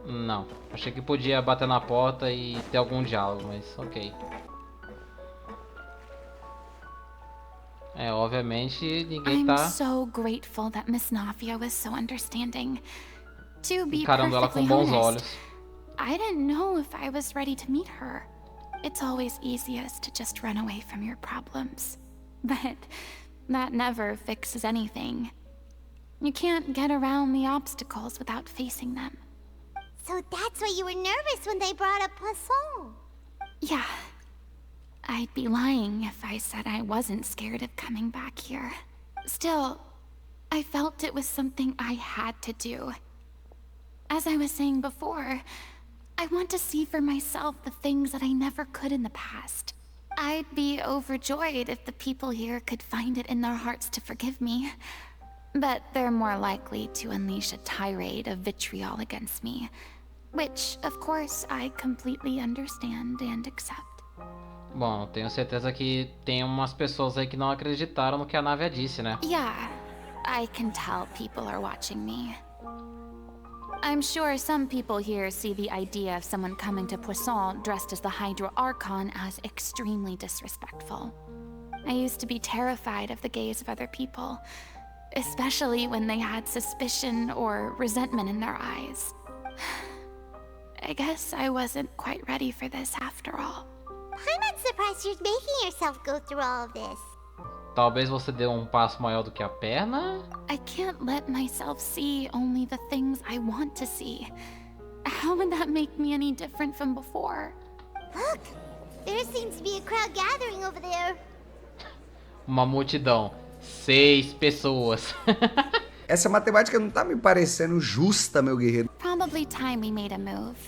Não, achei que podia bater na porta e ter algum diálogo, mas ok. Obviamente ninguém tá... I'm so grateful that Miss Navia was so understanding. To be encarando ela com perfectly bons honest, olhos. I didn't know if I was ready to meet her. It's always easiest to just run away from your problems. But that never fixes anything. You can't get around the obstacles without facing them. So that's why you were nervous when they brought up Poisson. Yeah. I'd be lying if I said I wasn't scared of coming back here. Still, I felt it was something I had to do. As I was saying before, I want to see for myself the things that I never could in the past. I'd be overjoyed if the people here could find it in their hearts to forgive me. But they're more likely to unleash a tirade of vitriol against me. Which, of course, I completely understand and accept. Bom, tenho certeza que tem umas pessoas aí que não acreditaram no que a Navia disse, né? Yeah, I can tell people are watching me. I'm sure some people here see the idea of someone coming to Poisson dressed as the Hydro Archon as extremely disrespectful. I used to be terrified of the gaze of other people, especially when they had suspicion or resentment in their eyes. I guess I wasn't quite ready for this after all. I'm not surprised you're making yourself go through all of this. Talvez você deu passo maior do que a perna? I can't let myself see only the things I want to see. How would that make me any different from before? Look, there seems to be a crowd gathering over there. Uma multidão. 6 pessoas. Essa matemática não tá me parecendo justa, meu guerreiro. Probably time we made a move.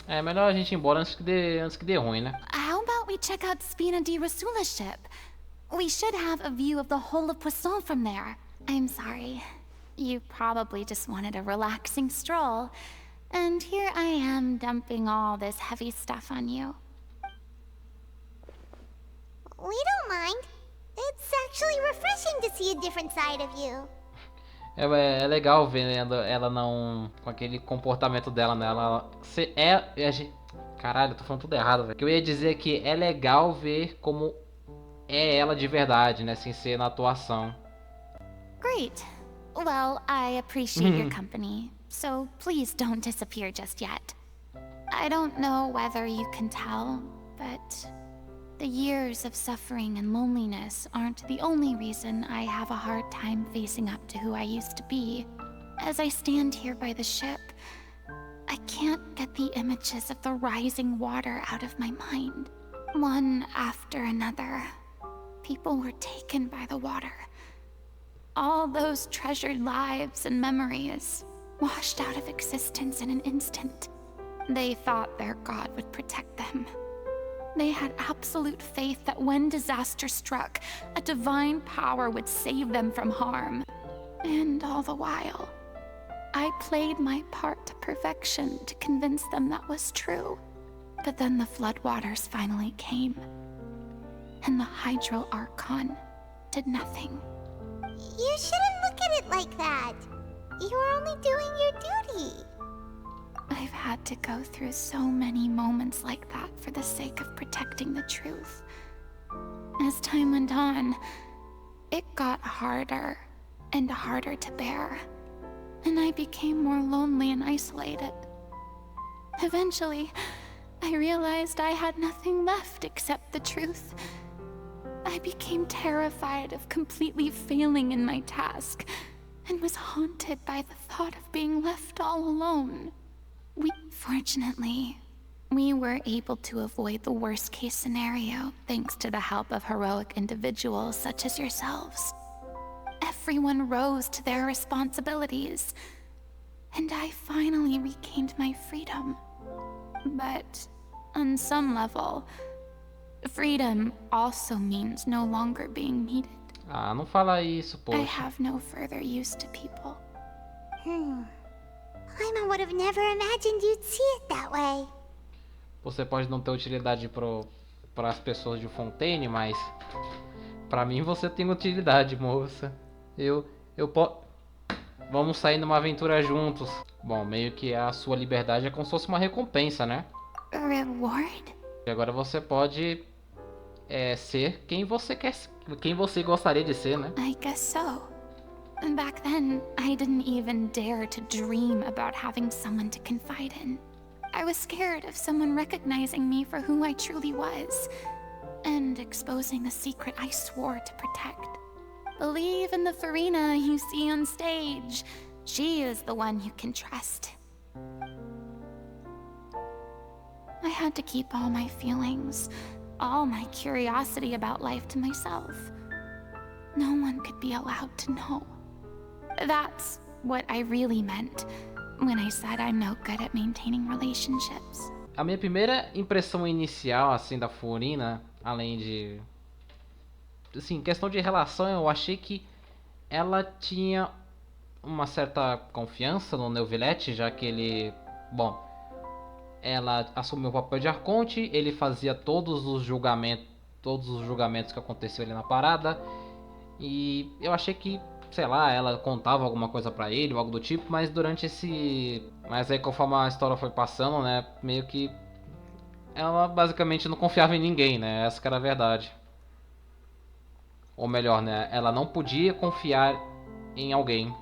É melhor a gente ir embora antes que dê ruim, né? How about we check out Spina di Rosula's ship? We should have a view of the whole of Poisson from there. I'm sorry. You probably just wanted a relaxing stroll. And here I am dumping all this heavy stuff on you. We don't mind. It's actually refreshing to see a different side of you. É legal vendo ela não... com aquele comportamento dela, né? Caralho, eu tô falando tudo errado, velho. O que eu ia dizer é que é legal ver como é ela de verdade, né? Sem ser na atuação. Great. Well, I appreciate your company, so please don't disappear just yet. I don't know whether you can tell, but the years of suffering and loneliness aren't the only reason I have a hard time facing up to who I used to be. As I stand here by the ship, I can't get the images of the rising water out of my mind. One after another, people were taken by the water. All those treasured lives and memories washed out of existence in an instant. They thought their god would protect them. They had absolute faith that when disaster struck, a divine power would save them from harm. And all the while, I played my part to perfection to convince them that was true. But then the floodwaters finally came, and the Hydro Archon did nothing. You shouldn't look at it like that. You're only doing your duty. I've had to go through so many moments like that for the sake of protecting the truth. As time went on, it got harder and harder to bear, and I became more lonely and isolated. Eventually, I realized I had nothing left except the truth. I became terrified of completely failing in my task, and was haunted by the thought of being left all alone. Fortunately, we were able to avoid the worst-case scenario thanks to the help of heroic individuals such as yourselves. Everyone rose to their responsibilities, and I finally regained my freedom. But on some level, freedom also means no longer being needed. Ah, não fala isso, I poxa. have no further use to people. Paimon would have never imagined you'd see it that way. Você pode não ter utilidade para as pessoas de Fontaine, mas pra mim você tem utilidade, moça. Vamos sair numa aventura juntos. Bom, meio que a sua liberdade é como se fosse uma recompensa, né? A reward? E agora você pode ser quem você gostaria de ser, né? I guess so. Back then, I didn't even dare to dream about having someone to confide in. I was scared of someone recognizing me for who I truly was, and exposing a secret I swore to protect. Believe in the Furina you see on stage. She is the one you can trust. I had to keep all my feelings, all my curiosity about life to myself. No one could be allowed to know. That's what I really meant when I said I'm no good at maintaining relationships. A minha primeira impressão inicial, assim, da Furina, além de... assim, questão de relação, eu achei que ela tinha uma certa confiança no Neuvillette, já que ele... bom, ela assumiu o papel de Arconte, ele fazia todos os julgamentos que aconteciam ali na parada, e eu achei que, sei lá, ela contava alguma coisa pra ele ou algo do tipo, mas durante esse... mas aí conforme a história foi passando, né, meio que ela basicamente não confiava em ninguém, né, essa que era a verdade. Ou melhor, né, ela não podia confiar em alguém.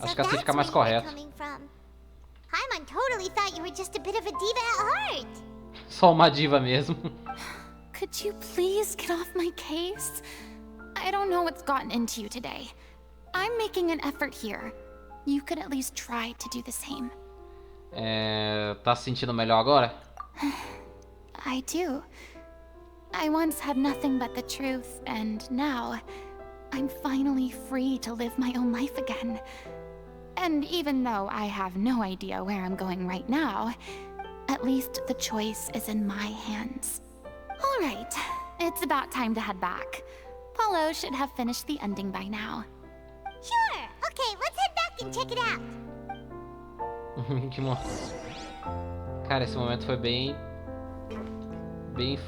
Acho que assim fica mais correto. Paimon totally thought you were just a bit of a diva at heart. Só uma diva mesmo. Could you please get off my case? I don't know what's gotten into you today. I'm making an effort here. You could at least try to do the same. Tá se sentindo melhor agora? I do. I once had nothing but the truth, and now I'm finally free to live my own life again. And even though I have no idea where I'm going right now, at least the choice is in my hands. All right, it's about time to head back. Paulo should have finished the ending by now. Sure. Okay, let's head back and check it out. Cara, esse momento foi bem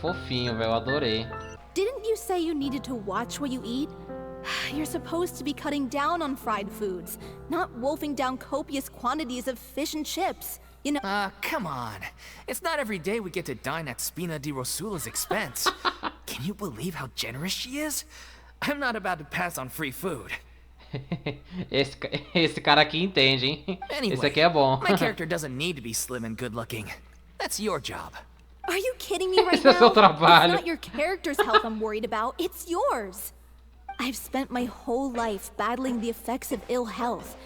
fofinho, velho. Eu adorei. Didn't you say you needed to watch what you eat? You're supposed to be cutting down on fried foods, not wolfing down copious quantities of fish and chips. You know. Come on. It's not every day we get to dine at Spina di Rosula's expense. Can you believe how generous she is? I'm not about to pass on free food. Esse cara aqui entende, hein? Anyway, esse aqui é bom. My character doesn't need to be slim and good looking. That's your job. Are you kidding me right Esse é now? seu trabalho. It's not your character's health I'm worried about, it's yours. I've spent my whole life battling the effects of ill health,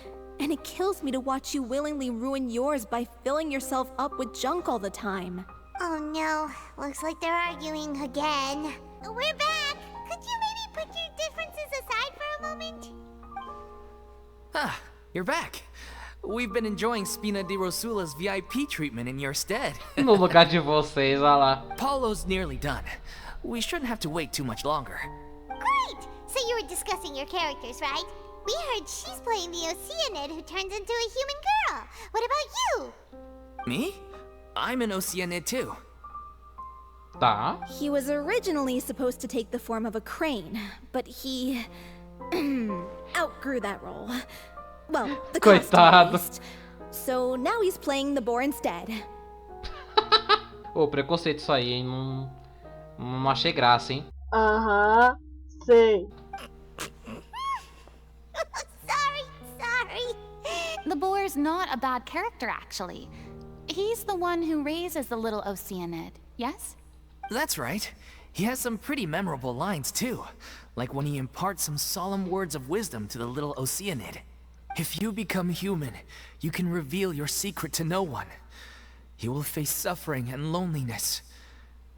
and it kills me to watch you willingly ruin yours by filling yourself up with junk all the time. Oh no, looks like they're arguing again. We're back! Could you maybe put your differences aside for a moment? Ah, you're back. We've been enjoying Spina di Rosula's VIP treatment in your stead. No lugar de vocês, olha lá. Paulo's nearly done. We shouldn't have to wait too much longer. Great! So you were discussing your characters, right? We heard she's playing the Oceanid who turns into a human girl. What about you? Me? I'm an Oceanid too. Tá. He was originally supposed to take the form of a crane, but he outgrew that role. Well, the costume at least. So now he's playing the boar instead. Ô, preconceito isso aí, hein? Não achei graça, hein? Aham, sei. Sorry. The boar's not a bad character, actually. He's the one who raises the little Oceanid, yes? That's right. He has some pretty memorable lines too. Like when he imparts some solemn words of wisdom to the little Oceanid. If you become human, you can reveal your secret to no one. You will face suffering and loneliness.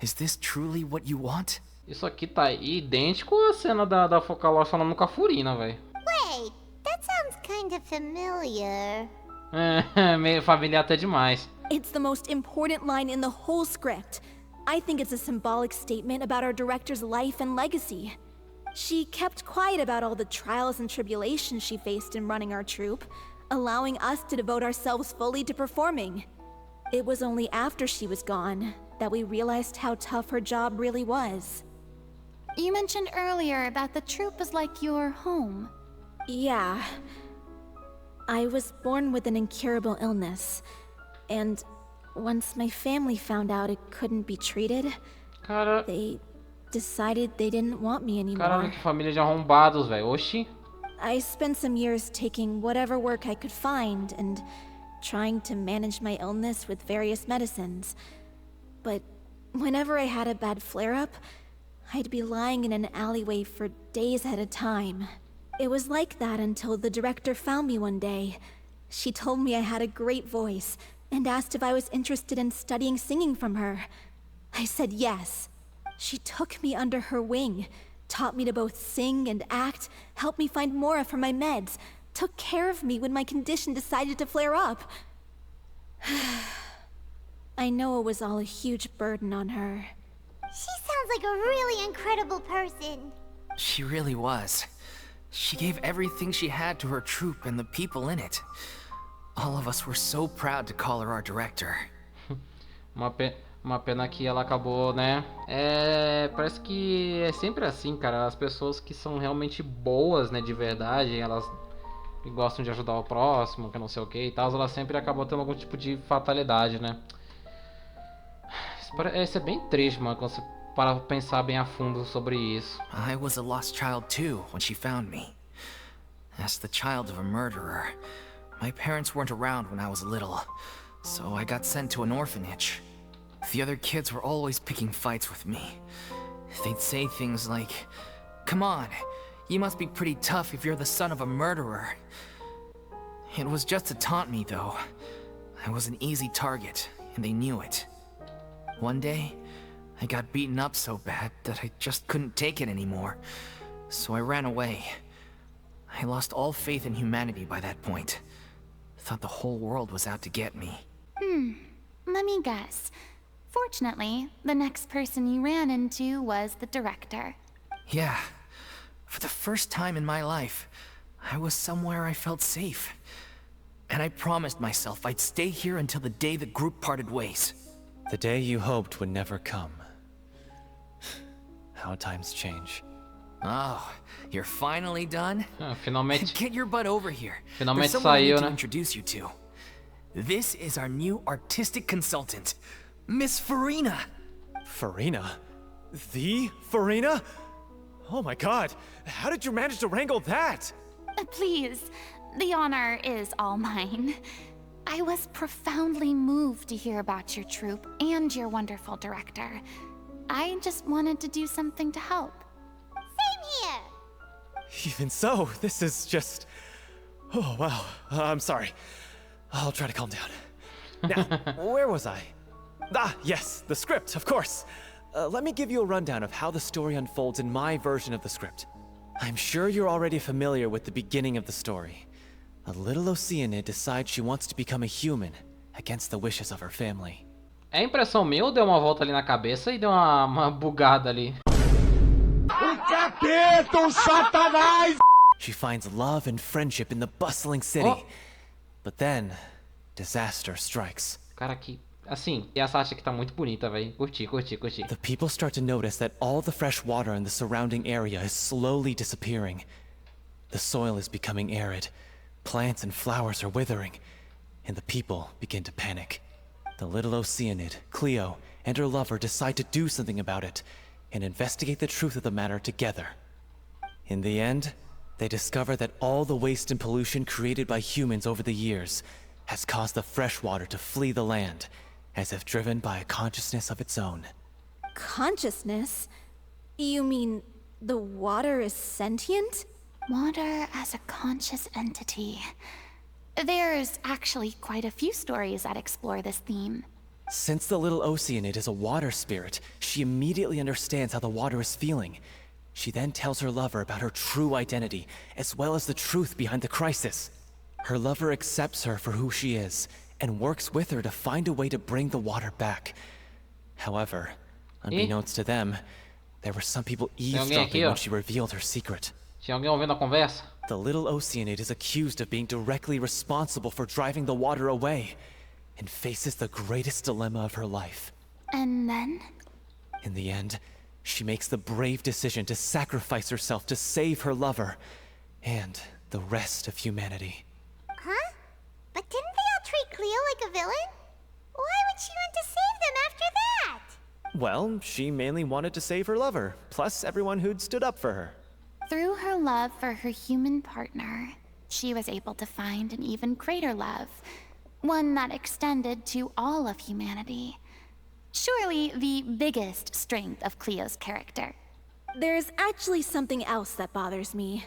Is this truly what you want? Isso aqui tá idêntico à cena da Focalor falando com a Furina, velho. Wait, that sounds kind of familiar. Meio familiar até demais. It's the most important line in the whole script. I think it's a symbolic statement about our director's life and legacy. She kept quiet about all the trials and tribulations she faced in running our troupe, allowing us to devote ourselves fully to performing. It was only after she was gone that we realized how tough her job really was. You mentioned earlier that the troupe is like your home. Yeah. I was born with an incurable illness, and once my family found out it couldn't be treated, they decided they didn't want me anymore. Caralho, que família de arrombados, velho. Oxi. I spent some years taking whatever work I could find and trying to manage my illness with various medicines. But whenever I had a bad flare-up, I'd be lying in an alleyway for days at a time. It was like that until the director found me one day. She told me I had a great voice and asked if I was interested in studying singing from her. I said yes. She took me under her wing, taught me to both sing and act, helped me find Mora for my meds, took care of me when my condition decided to flare up. I know it was all a huge burden on her. She sounds like a really incredible person. She really was. She gave everything she had to her troupe and the people in it. All of us were so proud to call her our director. Uma pena que ela acabou, né? Parece que é sempre assim, cara. As pessoas que são realmente boas, né, de verdade, elas que gostam de ajudar o próximo, que não sei o que e tal, elas sempre acabam tendo algum tipo de fatalidade, né? Isso é bem triste, mano, quando você para pensar bem a fundo sobre isso. I was a lost child too when she found me. As the child of a murderer, my parents weren't around when I was little, so I got sent to an orphanage. The other kids were always picking fights with me. They'd say things like, "Come on, you must be pretty tough if you're the son of a murderer." It was just to taunt me, though. I was an easy target, and they knew it. One day, I got beaten up so bad that I just couldn't take it anymore, so I ran away. I lost all faith in humanity by that point. Thought the whole world was out to get me. Let me guess. Fortunately, the next person you ran into was the director. Yeah. For the first time in my life, I was somewhere I felt safe. And I promised myself I'd stay here until the day the group parted ways. The day you hoped would never come. how times change. Oh, you're finally done? Finalmente. Get your butt over here. Finalmente There's someone I need saiu, to né? introduce you to. This is our new artistic consultant, Miss Furina. Furina? The Furina? Oh my god, how did you manage to wrangle that? Please, the honor is all mine. I was profoundly moved to hear about your troupe and your wonderful director. I just wanted to do something to help. Same here. Even so, this is just... Oh, wow. I'm sorry. I'll try to calm down. Now, where was I? Ah, yes, the script, of course. Let me give you a rundown of how the story unfolds in my version of the script. I'm sure you're already familiar with the beginning of the story. A little Oceanid decides she wants to become a human against the wishes of her family. É impressão minha ou deu uma volta ali na cabeça e deu uma bugada ali? Capeta, Satanás! She finds love and friendship in the bustling city. Oh. But then, disaster strikes. Cara, que... Assim, e essa arte aqui tá muito bonita, velho. Curti. The people start to notice that all the fresh water in the surrounding area is slowly disappearing. The soil is becoming arid. Plants and flowers are withering. And the people begin to panic. The little Oceanid, Cleo, and her lover decide to do something about it and investigate the truth of the matter together. In the end, they discover that all the waste and pollution created by humans over the years has caused the fresh water to flee the land, as if driven by a consciousness of its own. Consciousness? You mean the water is sentient? Water as a conscious entity. There's actually quite a few stories that explore this theme. Since the little Oceanid is a water spirit, she immediately understands how the water is feeling. She then tells her lover about her true identity, as well as the truth behind the crisis. Her lover accepts her for who she is, and works with her to find a way to bring the water back. However, unbeknownst to them, there were some people eavesdropping when she revealed her secret. Tinha alguém ouvindo a conversa? The little Oceanid is accused of being directly responsible for driving the water away, and faces the greatest dilemma of her life. And then? In the end, she makes the brave decision to sacrifice herself to save her lover, and the rest of humanity. Huh? But didn't they all treat Cleo like a villain? Why would she want to save them after that? Well, she mainly wanted to save her lover, plus everyone who'd stood up for her. Through her love for her human partner, she was able to find an even greater love, one that extended to all of humanity. Surely the biggest strength of Cleo's character. There's actually something else that bothers me.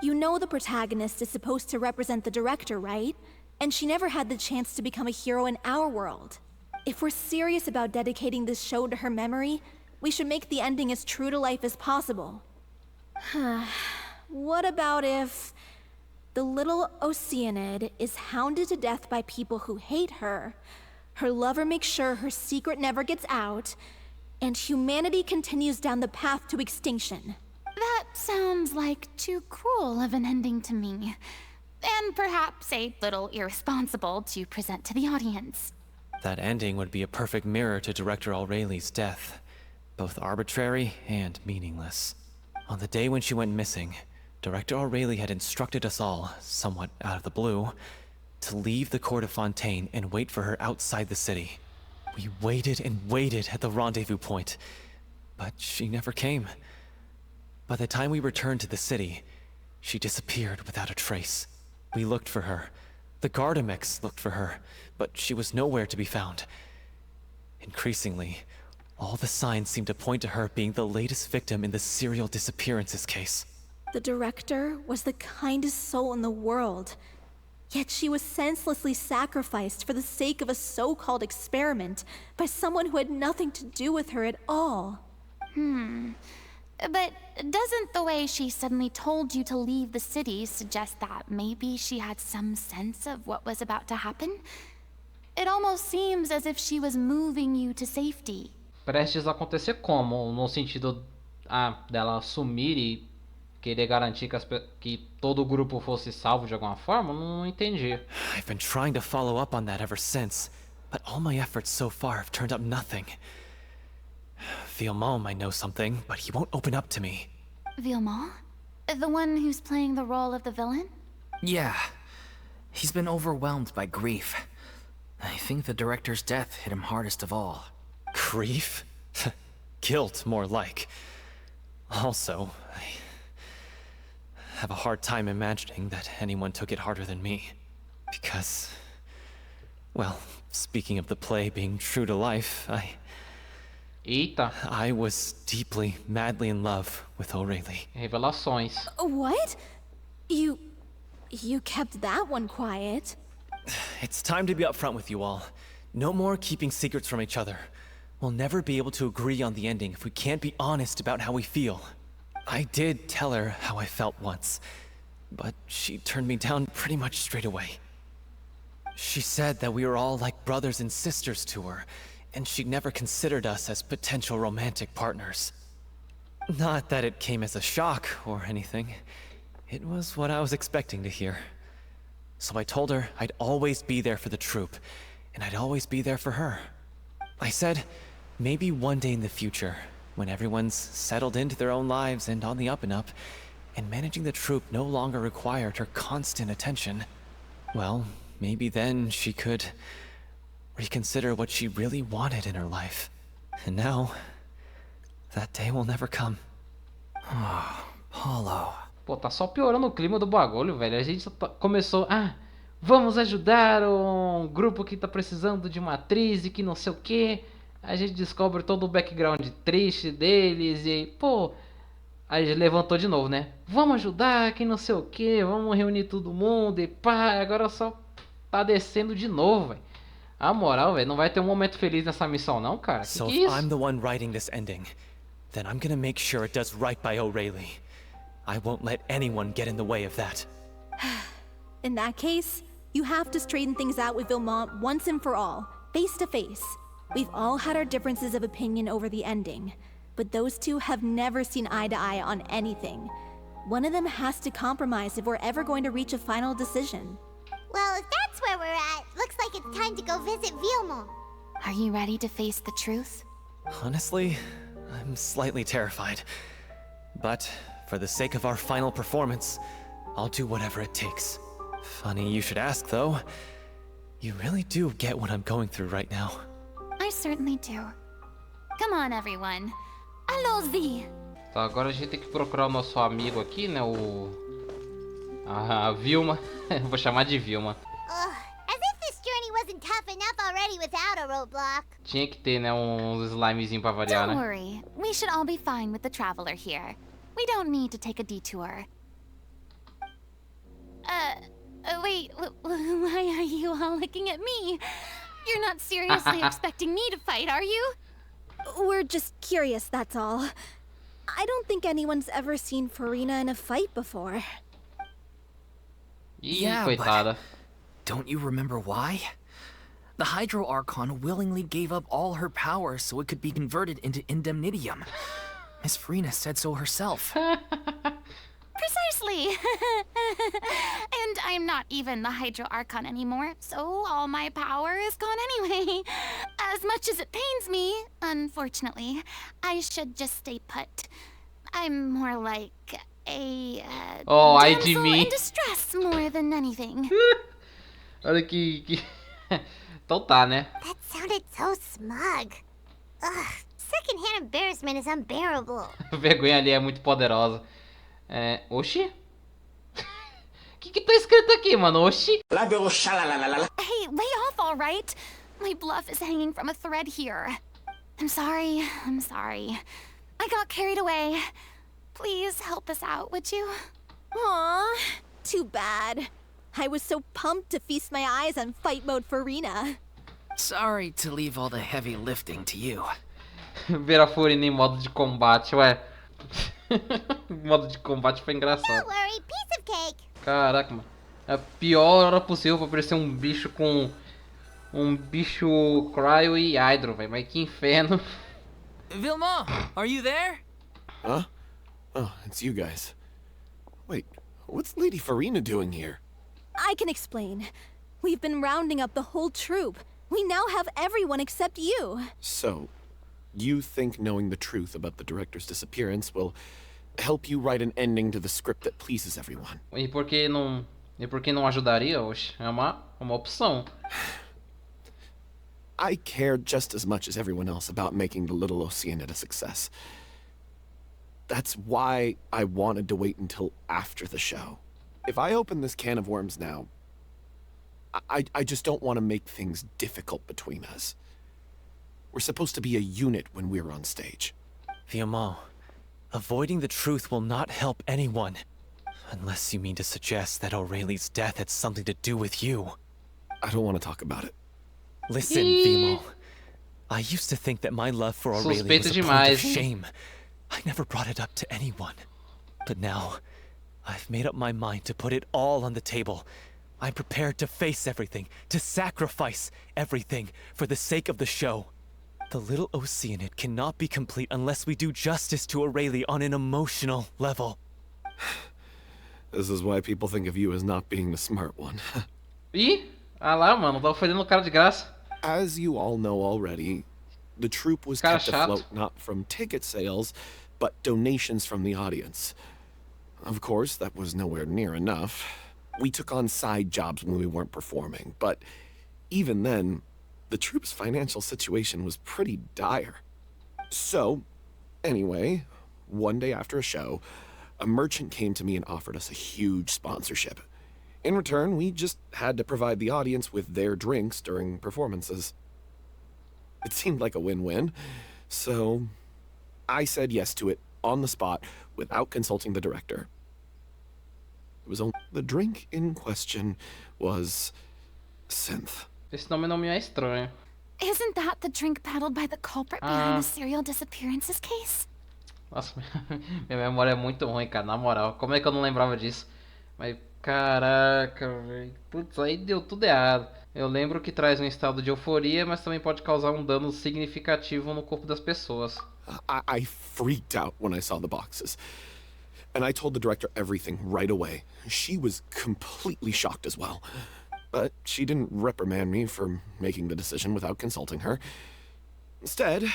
You know the protagonist is supposed to represent the director, right? And she never had the chance to become a hero in our world. If we're serious about dedicating this show to her memory, we should make the ending as true to life as possible. What about if the little Oceanid is hounded to death by people who hate her, her lover makes sure her secret never gets out, and humanity continues down the path to extinction? That sounds like too cruel of an ending to me. And perhaps a little irresponsible to present to the audience. That ending would be a perfect mirror to Director Aureli's death, both arbitrary and meaningless. On the day when she went missing, Director Aureli had instructed us all, somewhat out of the blue, to leave the court of Fontaine and wait for her outside the city. We waited and waited at the rendezvous point, but she never came. By the time we returned to the city, she disappeared without a trace. We looked for her. The Gardamex looked for her, but she was nowhere to be found. Increasingly, all the signs seemed to point to her being the latest victim in the serial disappearances case. The director was the kindest soul in the world, yet she was senselessly sacrificed for the sake of a so-called experiment by someone who had nothing to do with her at all. But doesn't the way she suddenly told you to leave the city suggest that maybe she had some sense of what was about to happen? It almost seems as if she was moving you to safety. Prestes a acontecer como? No sentido dela sumir e querer garantir que todo o grupo fosse salvo de alguma forma? Não entendi. I've been trying to follow up on that ever since, but all my efforts so far have turned up nothing. Villemont might know something, but he won't open up to me. Villemont? The one who's playing the role of the villain? Yeah. He's been overwhelmed by grief. I think the director's death hit him hardest of all. Grief? Guilt, more like. Also, I have a hard time imagining that anyone took it harder than me. Because, well, speaking of the play being true to life, I was deeply, madly in love with Aurelie. Revelações. What? You kept that one quiet. It's time to be upfront with you all. No more keeping secrets from each other. We'll never be able to agree on the ending if we can't be honest about how we feel. I did tell her how I felt once, but she turned me down pretty much straight away. She said that we were all like brothers and sisters to her, and she'd never considered us as potential romantic partners. Not that it came as a shock or anything. It was what I was expecting to hear. So I told her I'd always be there for the troupe, and I'd always be there for her. I said, maybe one day in the future, when everyone's settled into their own lives and on the up and up, and managing the troupe no longer required her constant attention, well, maybe then she could reconsider what she really wanted in her life. And now, that day will never come. Oh, Paulo. Pô, tá só piorando o clima do bagulho, velho. A gente começou... vamos ajudar um grupo que tá precisando de uma atriz e que não sei o que. A gente descobre todo o background triste deles e... Pô... Aí levantou de novo, né? Vamos ajudar, que não sei o que. Vamos reunir todo mundo e pá. Agora só tá descendo de novo, velho. A moral, velho, não vai ter um momento feliz nessa missão não, cara. So que é if isso? I'm the one writing this ending, then I'm gonna make sure it does right by Aurelie. I won't let anyone get in the way of that. In that case, you have to straighten things out with Villemont once and for all, face to face. We've all had our differences of opinion over the ending, but those two have never seen eye to eye on anything. One of them has to compromise if we're ever going to reach a final decision. Well, if that's where we're at, looks like it's time to go visit Villemont. Are you ready to face the truth? Honestly, I'm slightly terrified. But for the sake of our final performance, I'll do whatever it takes. Funny you should ask, though. You really do get what I'm going through right now. I certainly do. Come on, everyone. Allons-y! Tá, agora a gente tem que procurar o nosso amigo aqui, né? A Vilma. Vou chamar de Vilma. As if this journey wasn't tough enough already without a roadblock. Tinha que ter, né? Uns slimezinhos pra variar, Don't né? worry. We should all be fine with the traveler here. We don't need to take a detour. Wait, why are you all looking at me? You're not seriously expecting me to fight, are you? We're just curious, that's all. I don't think anyone's ever seen Furina in a fight before. Yeah, coitada. but don't you remember why? The Hydro Archon willingly gave up all her power so it could be converted into indemnitium. Miss Furina said so herself. Precisely! And I'm not even the Hydro Archon anymore, so all my power is gone anyway. As much as it pains me, unfortunately, I should just stay put. I'm more like a damsel in distress more than anything. Olha que... Então tá, né? That sounded so smug. Ugh, secondhand embarrassment is unbearable. A vergonha ali é muito poderosa. Oxi? Que tá escrito aqui, mano? Oxi? Hey, lay off, all right? My bluff is hanging from a thread here. I'm sorry. I got carried away. Please help us out, would you? Aw, too bad. I was so pumped to feast my eyes on fight mode Furina. Sorry to leave all the heavy lifting to you. Ver a Furina em modo de combate, ué. Modo de combate foi engraçado. Don't worry, piece of cake. Caraca, mano. É a pior hora possível pra aparecer um bicho com... Um bicho cryo e hydro, velho. Mas que inferno. Villemont, are you there? Huh? Oh, it's you guys. Wait, what's Lady Furina doing here? I can explain. We've been rounding up the whole troupe. We now have everyone except you. So, You think knowing the truth about the director's disappearance will help you write an ending to the script that pleases everyone. E por que não ajudaria? Oxe, é uma opção. I care just as much as everyone else about making the Little Oceanid a success. That's why I wanted to wait until after the show. If I open this can of worms now, I just don't want to make things difficult between us. We're supposed to be a unit when we're on stage. Viamant, avoiding the truth will not help anyone. Unless you mean to suggest that Aurelie's death had something to do with you. I don't want to talk about it. Listen, Viamant. I used to think that my love for Aurelie was a point of shame. I never brought it up to anyone. But now, I've made up my mind to put it all on the table. I'm prepared to face everything, to sacrifice everything for the sake of the show. The Little Oceanid cannot be complete unless we do justice to Aurelie on an emotional level. This is why people think of you as not being the smart one. Ih, ah lá, mano, tá ofendendo o cara de graça. As you all know already, the troupe was kept afloat not from ticket sales, but donations from the audience. Of course, that was nowhere near enough. We took on side jobs when we weren't performing, but even then, the troupe's financial situation was pretty dire. So, anyway, one day after a show, a merchant came to me and offered us a huge sponsorship. In return, we just had to provide the audience with their drinks during performances. It seemed like a win-win, so I said yes to it on the spot without consulting the director. It was only the drink in question was synth. Esse nome não me é estranho. Isn't that the drink paddled by the culprit behind the serial disappearances case? Nossa, minha memória é muito ruim, cara, na moral. Como é que eu não lembrava disso? Mas, caraca, velho. Putz, aí deu tudo errado. Eu lembro que traz um estado de euforia, mas também pode causar um dano significativo no corpo das pessoas. I freaked out when I saw the boxes. And I told the director everything right away. She was completely shocked as well. But she didn't reprimand me for making the decision without consulting her. Instead,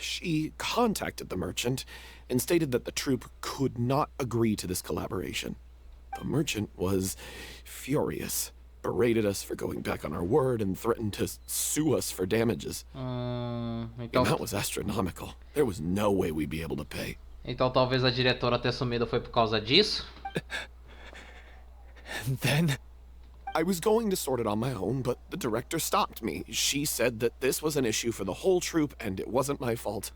she contacted the merchant and stated that the troupe could not agree to this collaboration. The merchant was furious, berated us for going back on our word, and threatened to sue us for damages. And that was astronomical. There was no way we'd be able to pay. Então talvez a diretora ter sumido foi por causa disso? And then I was going to sort it on my own, but the director stopped me. She said that this was an issue for the whole troupe and it wasn't my fault.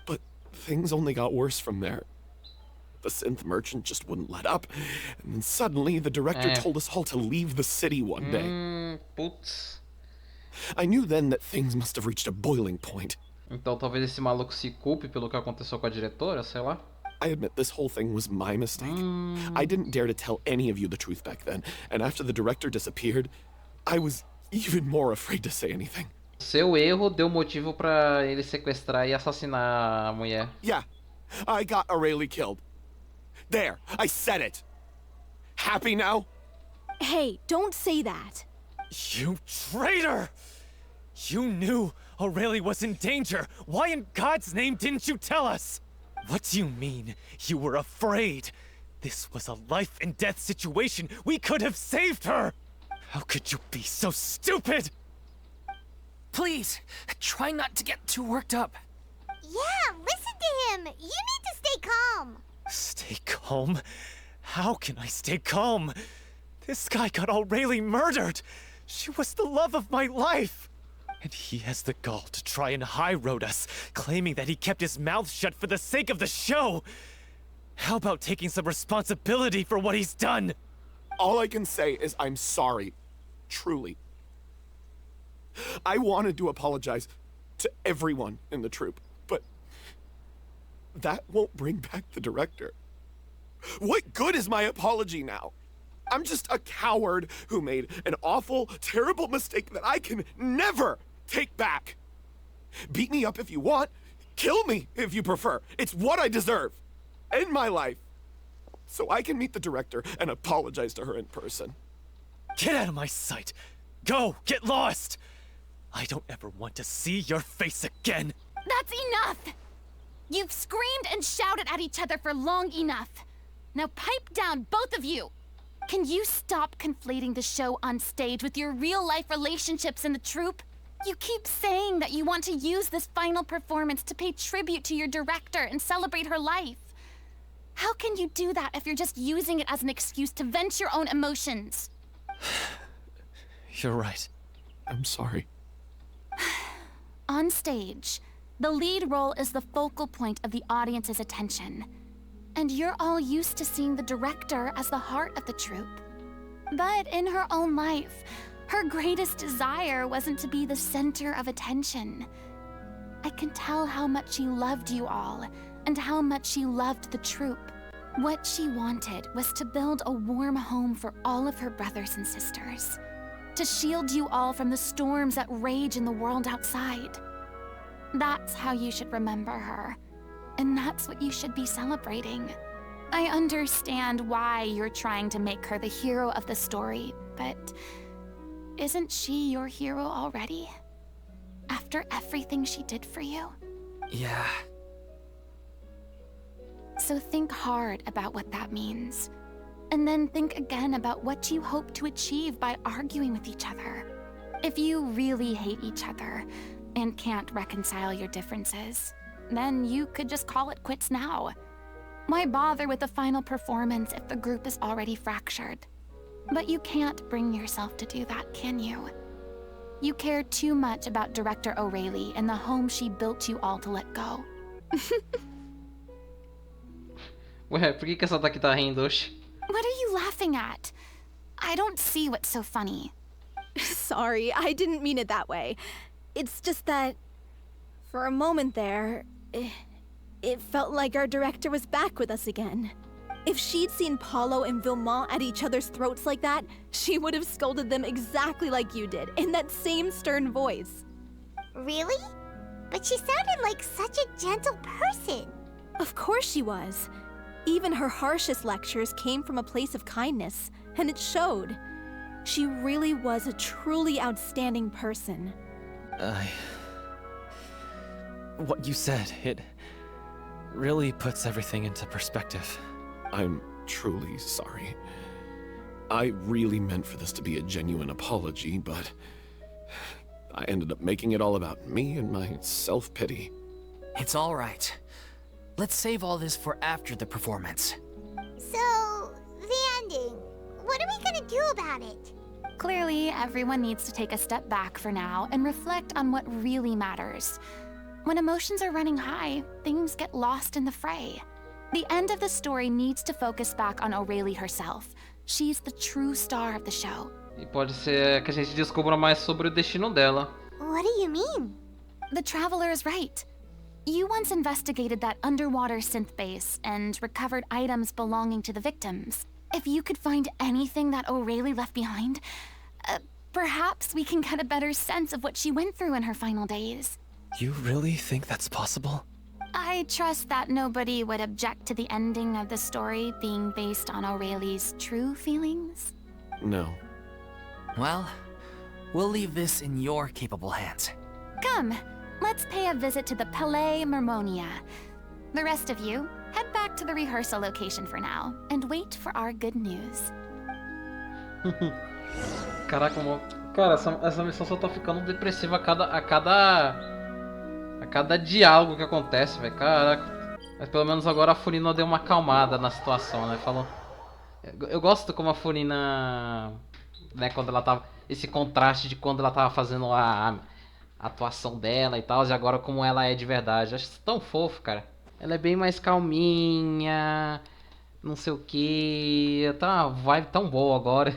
But things only got worse from there. The synth merchant just wouldn't let up, and then suddenly the director told us all to leave the city one day. Putz. I knew then that things must have reached a boiling point. Então talvez esse maluco se culpe pelo que aconteceu com a diretora, sei lá. I admit this whole thing was my mistake. I didn't dare to tell any of you the truth back then, and after the director disappeared, I was even more afraid to say anything. Seu erro deu motivo pra ele sequestrar e assassinar a mulher. Yeah, I got Aurelie killed. There, I said it. Happy now? Hey, don't say that. You traitor! You knew Aurelie was in danger. Why in God's name didn't you tell us? What do you mean? You were afraid? This was a life and death situation. We could have saved her. How could you be so stupid? Please, try not to get too worked up. Yeah, listen to him. You need to stay calm. Stay calm? How can I stay calm? This guy got Aurelie murdered. She was the love of my life. And he has the gall to try and high-road us, claiming that he kept his mouth shut for the sake of the show. How about taking some responsibility for what he's done? All I can say is I'm sorry. Truly. I wanted to apologize to everyone in the troupe, but that won't bring back the director. What good is my apology now? I'm just a coward who made an awful, terrible mistake that I can never take back. Beat me up if you want. Kill me if you prefer. It's what I deserve. End my life. So I can meet the director and apologize to her in person. Get out of my sight. Go, get lost. I don't ever want to see your face again. That's enough! You've screamed and shouted at each other for long enough. Now pipe down, both of you! Can you stop conflating the show on stage with your real-life relationships in the troupe? You keep saying that you want to use this final performance to pay tribute to your director and celebrate her life. How can you do that if you're just using it as an excuse to vent your own emotions? You're right. I'm sorry. On stage, the lead role is the focal point of the audience's attention. And you're all used to seeing the director as the heart of the troupe. But in her own life, her greatest desire wasn't to be the center of attention. I can tell how much she loved you all, and how much she loved the troupe. What she wanted was to build a warm home for all of her brothers and sisters. To shield you all from the storms that rage in the world outside. That's how you should remember her. And that's what you should be celebrating. I understand why you're trying to make her the hero of the story, but isn't she your hero already? After everything she did for you? Yeah. So think hard about what that means. And then think again about what you hope to achieve by arguing with each other. If you really hate each other and can't reconcile your differences, then you could just call it quits now. Why bother with the final performance if the group is already fractured? But you can't bring yourself to do that, can you? You care too much about Director O'Reilly and the home she built you all to let go. Ué, por que essa daqui tá rindo, oxe? What are you laughing at? I don't see what's so funny. Sorry, I didn't mean it that way. It's just that, for a moment there, it felt like our director was back with us again. If she'd seen Paulo and Vilmont at each other's throats like that, she would have scolded them exactly like you did, in that same stern voice. Really? But she sounded like such a gentle person. Of course she was. Even her harshest lectures came from a place of kindness, and it showed. She really was a truly outstanding person. What you said, it really puts everything into perspective. I'm truly sorry. I really meant for this to be a genuine apology, but I ended up making it all about me and my self-pity. It's all right. Let's save all this for after the performance. So, the ending. What are we gonna do about it? Clearly, everyone needs to take a step back for now and reflect on what really matters. When emotions are running high, things get lost in the fray. The end of the story needs to focus back on O'Reilly herself. She's the true star of the show. E pode ser que a gente descubra mais sobre o destino dela. What do you mean? The Traveler is right. You once investigated that underwater synth base and recovered items belonging to the victims. If you could find anything that O'Reilly left behind, perhaps we can get a better sense of what she went through in her final days. You really think that's possible? I trust that nobody would object to the ending of the story being based on O'Reilly's true feelings. No. Well, we'll leave this in your capable hands. Come, let's pay a visit to the Palais Mermonia. The rest of you, head back to the rehearsal location for now, and wait for our good news. Caraca, cara, essa missão só tá ficando depressiva a cada diálogo que acontece, velho. Caraca. Mas pelo menos agora a Furina deu uma acalmada na situação, né? Falou. Eu gosto como a Furina, né, quando ela tava, esse contraste de quando ela tava fazendo a atuação dela e tal, e agora como ela é de verdade. Acho tão fofo, cara. Ela é bem mais calminha, não sei o que. Tá uma vibe tão boa agora.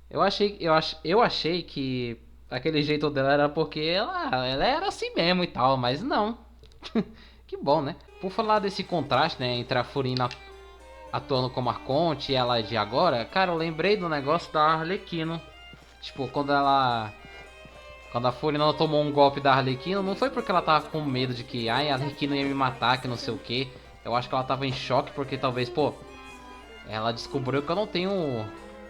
Eu achei que aquele jeito dela era porque ela era assim mesmo e tal, mas não. Que bom, né? Por falar desse contraste, né, entre a Furina atuando como Arconte e ela de agora, cara, eu lembrei do negócio da Arlequino. Tipo, quando a Furina tomou um golpe da Arlequino, não foi porque ela tava com medo de que a Arlequino ia me matar, que não sei o que. Eu acho que ela tava em choque porque talvez, pô, ela descobriu que eu não tenho,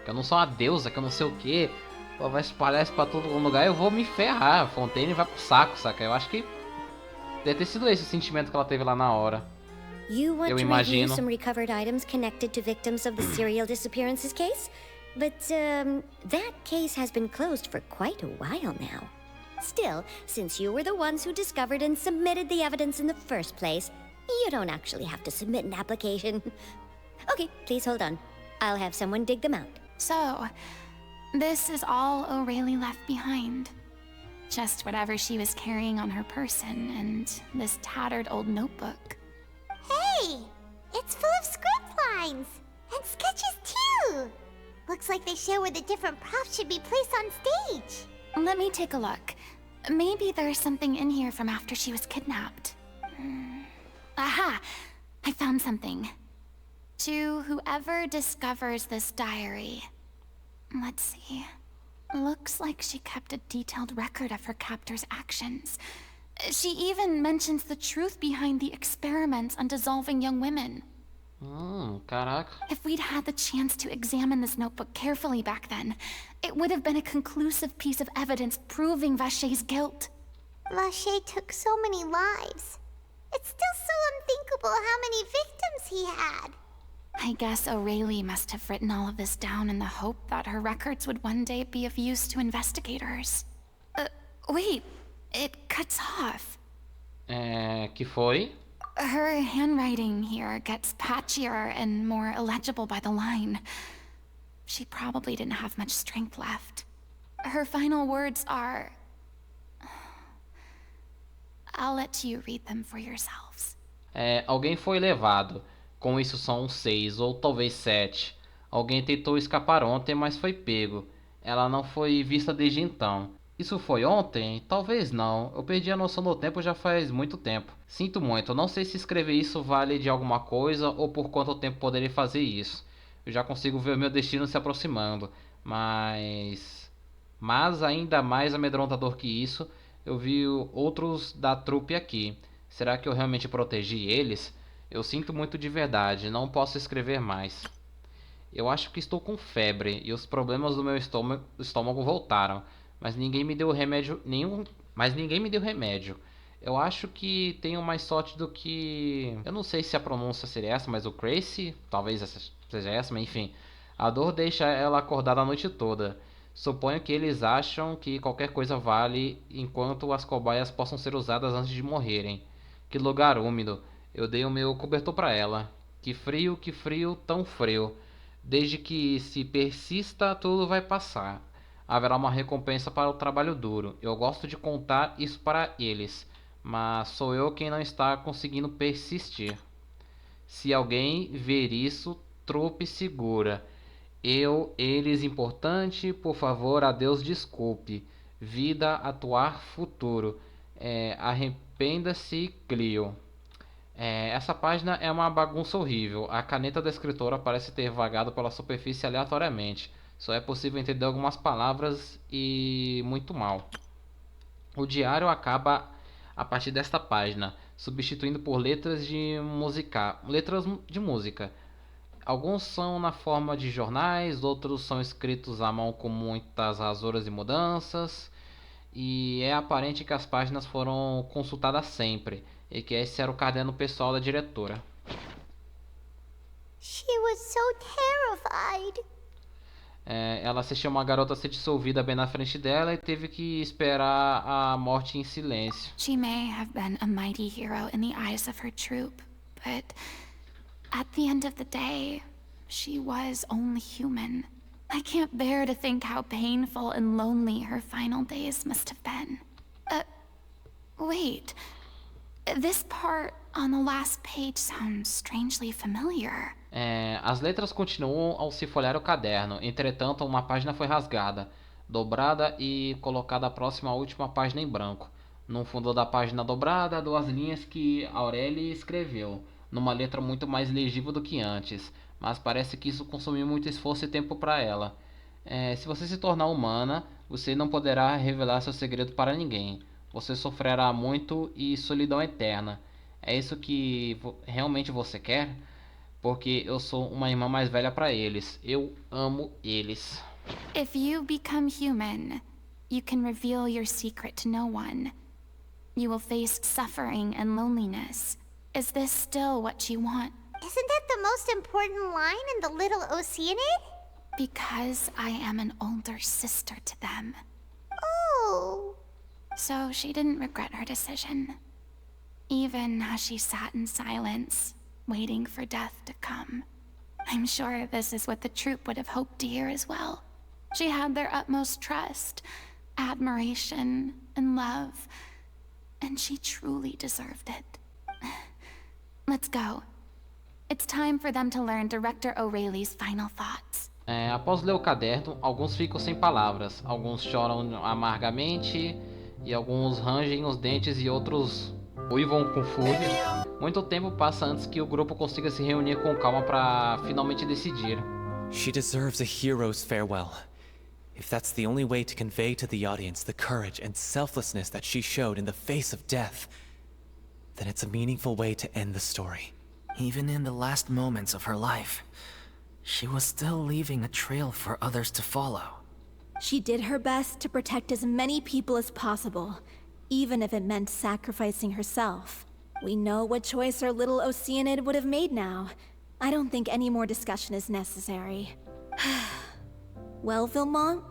que eu não sou uma deusa, que eu não sei o que. Pô, vai espalhar isso pra todo lugar, eu vou me ferrar. A Fontaine vai pro saco, saca? Eu acho que Deve ter sido esse o sentimento que ela teve lá na hora. You want Eu to imagino. review some recovered items connected to victims of the serial disappearances case? But, that case has been closed for quite a while now. Still, since you were the ones who discovered and submitted the evidence in the first place, you don't actually have to submit an application. Okay, please hold on. I'll have someone dig them out. So, this is all O'Reilly left behind. Just whatever she was carrying on her person and this tattered old notebook. Hey! It's full of script lines! And sketches too! Looks like they show where the different props should be placed on stage. Let me take a look. Maybe there's something in here from after she was kidnapped. Aha! I found something. To whoever discovers this diary. Let's see. Looks like she kept a detailed record of her captor's actions. She even mentions the truth behind the experiments on dissolving young women. Caraca. If we'd had the chance to examine this notebook carefully back then, it would have been a conclusive piece of evidence proving Vachey's guilt. Vachey took so many lives. It's still so unthinkable how many victims he had. I guess O'Reilly must have written all of this down in the hope that her records would one day be of use to investigators. Wait, it cuts off. Que foi? Her handwriting here gets patchier and more illegible by the line. She probably didn't have much strength left. Her final words are... I'll let you read them for yourselves. Alguém foi levado. Com isso são 6 ou talvez 7. Alguém tentou escapar ontem, mas foi pego. Ela não foi vista desde então. Isso foi ontem? Talvez não. Eu perdi a noção do tempo já faz muito tempo. Sinto muito, não sei se escrever isso vale de alguma coisa ou por quanto tempo poderei fazer isso. Eu já consigo ver o meu destino se aproximando, mas ainda mais amedrontador que isso, eu vi outros da trupe aqui. Será que eu realmente protegi eles? Eu sinto muito de verdade, não posso escrever mais. Eu acho que estou com febre e os problemas do meu estômago voltaram. Mas ninguém me deu remédio nenhum. Eu acho que tenho mais sorte do que... Eu não sei se a pronúncia seria essa, mas o Crazy, talvez seja essa, mas enfim. A dor deixa ela acordada a noite toda. Suponho que eles acham que qualquer coisa vale enquanto as cobaias possam ser usadas antes de morrerem. Que lugar úmido. Eu dei o meu cobertor para ela. Que frio, tão frio. Desde que se persista, tudo vai passar. Haverá uma recompensa para o trabalho duro. Eu gosto de contar isso para eles, mas sou eu quem não está conseguindo persistir. Se alguém ver isso, trupe segura. Eles importante, por favor, adeus, desculpe. Vida, atuar, futuro. Arrependa-se, Clio. Essa página é uma bagunça horrível. A caneta da escritora parece ter vagado pela superfície aleatoriamente. Só é possível entender algumas palavras e muito mal. O diário acaba a partir desta página, substituindo por letras de música. Alguns são na forma de jornais, outros são escritos à mão com muitas rasuras e mudanças. E é aparente que as páginas foram consultadas sempre, e que esse era o caderno pessoal da diretora. She was so terrified. Ela assistiu uma garota ser dissolvida bem na frente dela e teve que esperar a morte em silêncio. She may have been a mighty hero in the eyes of her troop, but at the end of the day, she was only human. I can't bear to think how painful and lonely her final days must have been. Wait. This part on the last page sounds strangely familiar. As letras continuam ao se folhear o caderno. Entretanto, uma página foi rasgada, dobrada e colocada próxima à última página em branco. No fundo da página dobrada, 2 linhas que Aurélie escreveu, numa letra muito mais legível do que antes, mas parece que isso consumiu muito esforço e tempo para ela. Se você se tornar humana, você não poderá revelar seu segredo para ninguém. Você sofrerá muito e solidão eterna. É isso que realmente você quer? Porque eu sou uma irmã mais velha para eles. Eu amo eles. If you become human, you can reveal your secret to no one. You will face suffering and loneliness. Is this still what you want? Isn't that the most important line in the Little Oceanid? Because I am an older sister to them. Oh. So she didn't regret her decision. Even as she sat in silence, waiting for death to come. I'm sure this is what the troupe would have hoped to hear as well. She had their utmost trust, admiration, and love. And she truly deserved it. Let's go. It's time for them to learn Director O'Reilly's final thoughts. Após ler o caderno, alguns ficam sem palavras. Alguns choram amargamente, e alguns rangem os dentes e outros uivam com fúria. Muito tempo passa antes que o grupo consiga se reunir com calma para finalmente decidir. She deserves a hero's farewell. If that's the only way to convey to the audience the courage and selflessness that she showed in the face of death, then it's a meaningful way to end the story. Even in the last moments of her life, she was still leaving a trail for others to follow. She did her best to protect as many people as possible, even if it meant sacrificing herself. We know what choice our Little Oceanid would have made now. I don't think any more discussion is necessary. Well, Vilmont,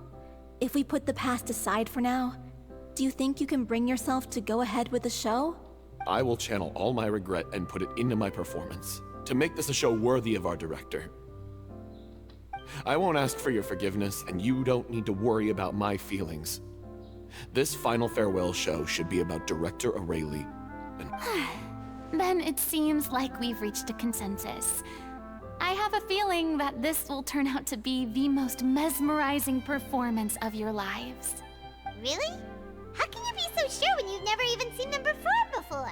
if we put the past aside for now, do you think you can bring yourself to go ahead with the show? I will channel all my regret and put it into my performance, to make this a show worthy of our director. I won't ask for your forgiveness, and you don't need to worry about my feelings. This final farewell show should be about Director O'Reilly and... Then it seems like we've reached a consensus. I have a feeling that this will turn out to be the most mesmerizing performance of your lives. Really? How can you be so sure when you've never even seen them perform before?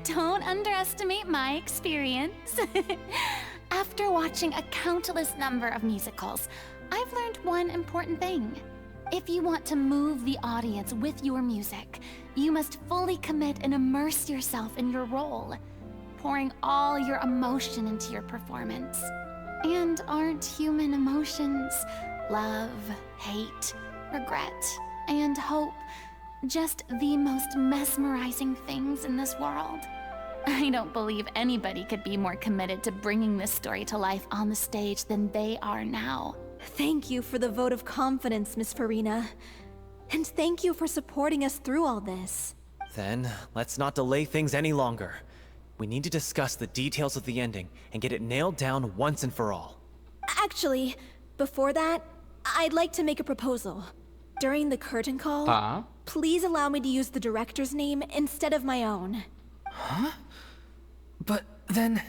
Don't underestimate my experience. After watching a countless number of musicals, I've learned one important thing. If you want to move the audience with your music, you must fully commit and immerse yourself in your role, pouring all your emotion into your performance. And aren't human emotions, love, hate, regret, and hope, just the most mesmerizing things in this world? I don't believe anybody could be more committed to bringing this story to life on the stage than they are now. Thank you for the vote of confidence, Miss Farina. And thank you for supporting us through all this. Then, let's not delay things any longer. We need to discuss the details of the ending and get it nailed down once and for all. Actually, before that, I'd like to make a proposal. During the curtain call, please allow me to use the director's name instead of my own. Huh? But then...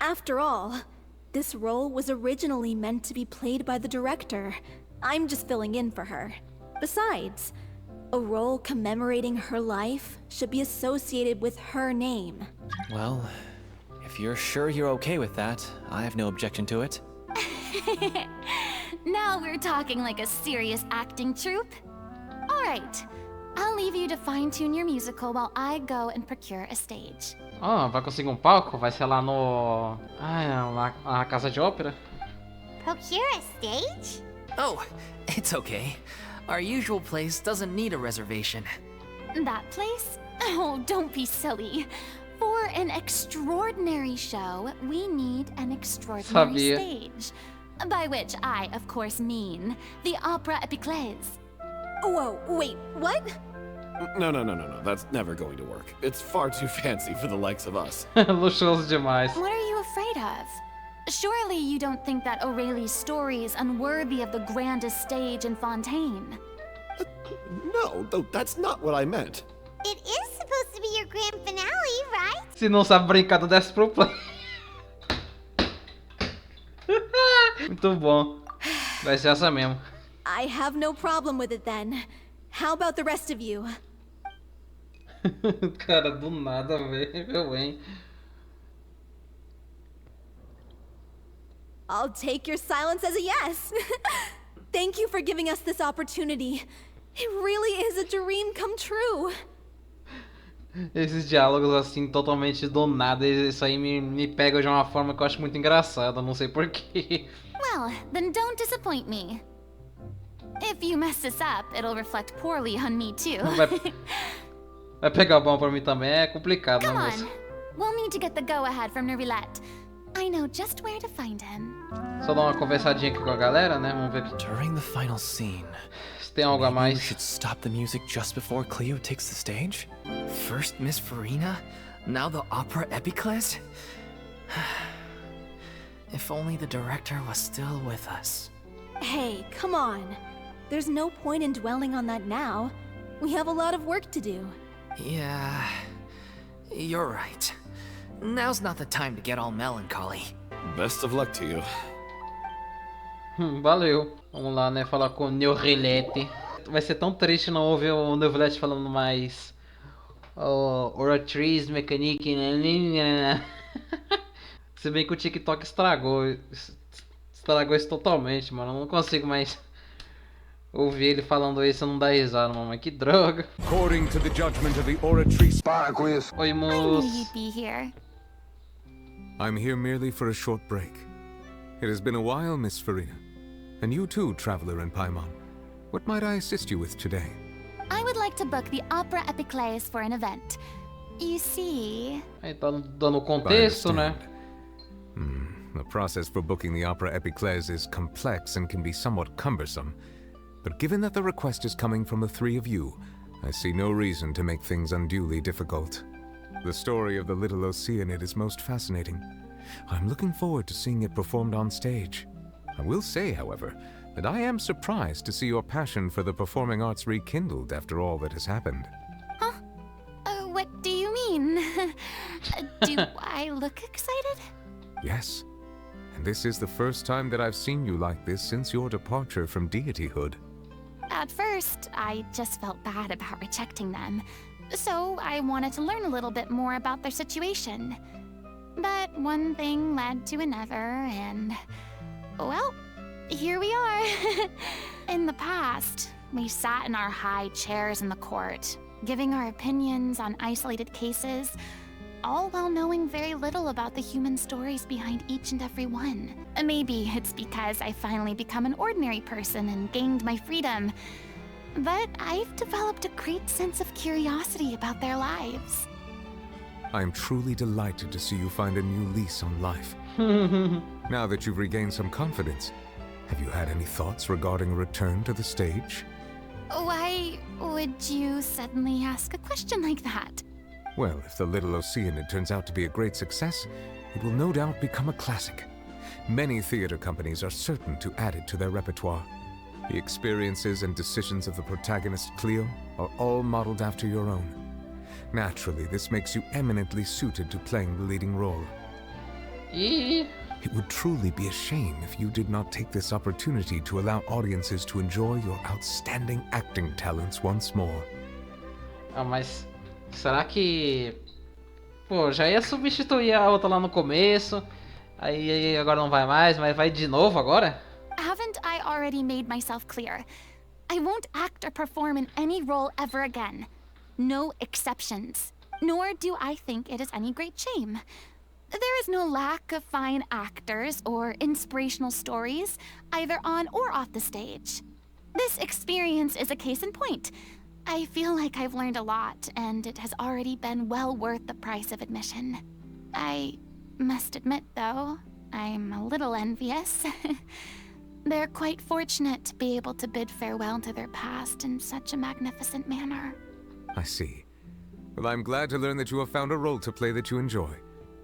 After all, this role was originally meant to be played by the director. I'm just filling in for her. Besides, a role commemorating her life should be associated with her name. Well, if you're sure you're okay with that, I have no objection to it. Now we're talking like a serious acting troupe. All right, I'll leave you to fine-tune your musical while I go and procure a stage. Oh, vai conseguir palco? Vai ser lá no... na casa de ópera? Procure a stage? Oh, it's okay. Our usual place doesn't need a reservation. That place? Oh, don't be silly. For an extraordinary show, we need an extraordinary stage. By which I, of course, mean the Opera Epiclese. Whoa, wait, what? No. That's never going to work. It's far too fancy for the likes of us. Luxuoso demais. What are you afraid of? Surely you don't think that O'Reilly's story is unworthy of the grandest stage in Fontaine? No, that's not what I meant. It is supposed to be your grand finale, right? Se não sabe brincar, não desce pro play. Muito bom. Vai ser essa mesmo. I have no problem with it then. How about the rest of you? Cara, do nada, velho, hein? I'll take your silence as a yes. Thank you for giving us this opportunity. It really is a dream come true. Esses diálogos assim, totalmente do nada, isso aí me pega de uma forma que eu acho muito engraçada, não sei porquê. Well, then don't disappoint me. If you mess this up, it'll reflect poorly on me too. Vai pegar bom pra mim também, é complicado, Come né, on, moça? we'll need to get the go-ahead from Nervilette. I know just where to find him. Só dar uma conversadinha aqui com a galera, né? Vamos ver During the final scene, se tem algo a mais. we should stop the music just before Cleo takes the stage? First Miss Furina, now the opera epiclese? If only the director was still with us. Hey, come on. There's no point in dwelling on that now. We have a lot of work to do. Yeah, you're right. Now's not the time to get all melancholy. Best of luck to you. Valeu. Vamos lá, né? Falar com o Nervilette. Vai ser tão triste não ouvir o Nervilette falando mais. Oratriz, mecânica. Se bem que o TikTok estragou isso totalmente, mano. Eu não consigo mais ouvir ele falando isso, não dá risada, mamãe. Que droga. According to the judgment of the Oratrice. Para com isso. Oi, I knew moço. you'd be here. I'm here merely for a short break. It has been a while, Miss Furina. And you too, traveler in Paimon. What might I assist you with today? I would like to book the Opera Epiclese for an event. You see... Aí tá dando contexto, né? The process for booking the opera epiclese is complex and can be somewhat cumbersome. But given that the request is coming from the three of you, I see no reason to make things unduly difficult. The story of the little Oceanid is most fascinating. I'm looking forward to seeing it performed on stage. I will say, however, that I am surprised to see your passion for the performing arts rekindled after all that has happened. Huh? What do you mean? Do I look excited? Yes. And this is the first time that I've seen you like this since your departure from deityhood. At first, I just felt bad about rejecting them. So I wanted to learn a little bit more about their situation. But one thing led to another, and... well, here we are. In the past, we sat in our high chairs in the court, giving our opinions on isolated cases, all while knowing very little about the human stories behind each and every one. Maybe it's because I finally become an ordinary person and gained my freedom, but I've developed a great sense of curiosity about their lives. I am truly delighted to see you find a new lease on life. Now that you've regained some confidence, have you had any thoughts regarding a return to the stage? Why would you suddenly ask a question like that? Well, if the Little Oceanid turns out to be a great success, it will no doubt become a classic. Many theater companies are certain to add it to their repertoire. The experiences and decisions of the protagonist, Cleo, are all modeled after your own. Naturally, this makes you eminently suited to playing the leading role. It would truly be a shame if you did not take this opportunity to allow audiences to enjoy your outstanding acting talents once more. Ah, mas será que... pô, já ia substituir a outra lá no começo, aí agora não vai mais, mas vai de novo agora? Haven't I already made myself clear? I won't act or perform in any role ever again. No exceptions. Nor do I think it is any great shame. There is no lack of fine actors or inspirational stories, either on or off the stage. This experience is a case in point. I feel like I've learned a lot, and it has already been well worth the price of admission. I must admit, though, I'm a little envious. They're quite fortunate to be able to bid farewell to their past in such a magnificent manner. I see. Well, I'm glad to learn that you have found a role to play that you enjoy,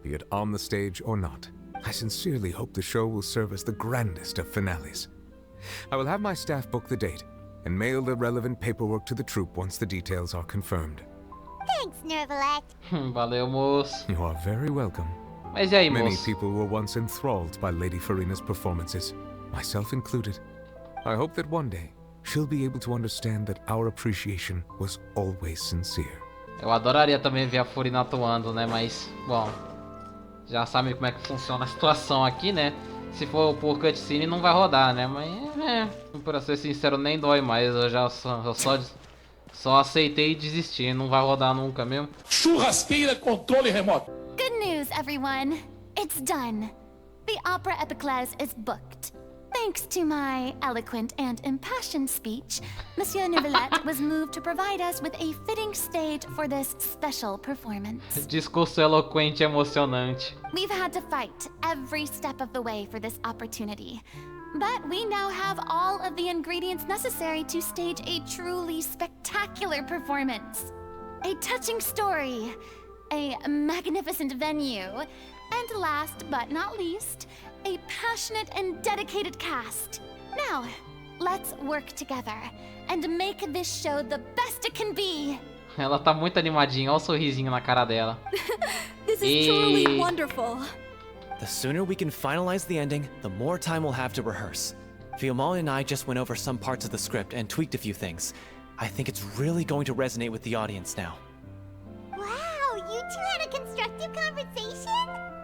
be it on the stage or not. I sincerely hope the show will serve as the grandest of finales. I will have my staff book the date and mail the relevant paperwork to the troupe once the details are confirmed. Thanks, Nervilette. Valeu, moço. You are very welcome. Mas e aí, Many moço? people were once enthralled by Lady Furina's performances, myself included. I hope that one day she'll be able to understand that our appreciation was always sincere. Eu adoraria também ver a Furina atuando, né? Mas, bom, já sabe como é que funciona a situação aqui, né? Se for por cutscene não vai rodar, né? Mas, pra ser sincero, nem dói mais. Eu já só aceitei e desisti. Não vai rodar nunca mesmo. Churrasqueira controle remoto. Good news, everyone. It's done. The Opera Epiclese is booked. Thanks to my eloquent and impassioned speech, Monsieur Neuvillette was moved to provide us with a fitting stage for this special performance. Discurso eloquente e emocionante. We've had to fight every step of the way for this opportunity, but we now have all of the ingredients necessary to stage a truly spectacular performance. A touching story, a magnificent venue, and last but not least, a passionate and dedicated cast. Now, let's work together and make this show the best it can be. Ela tá muito animadinha, olha o sorrisinho na cara dela. This is truly wonderful. The sooner we can finalize the ending, the more time we'll have to rehearse. Fiamal and I just went over some parts of the script and tweaked a few things. I think it's really going to resonate with the audience now. Wow, you two had a constructive conversation?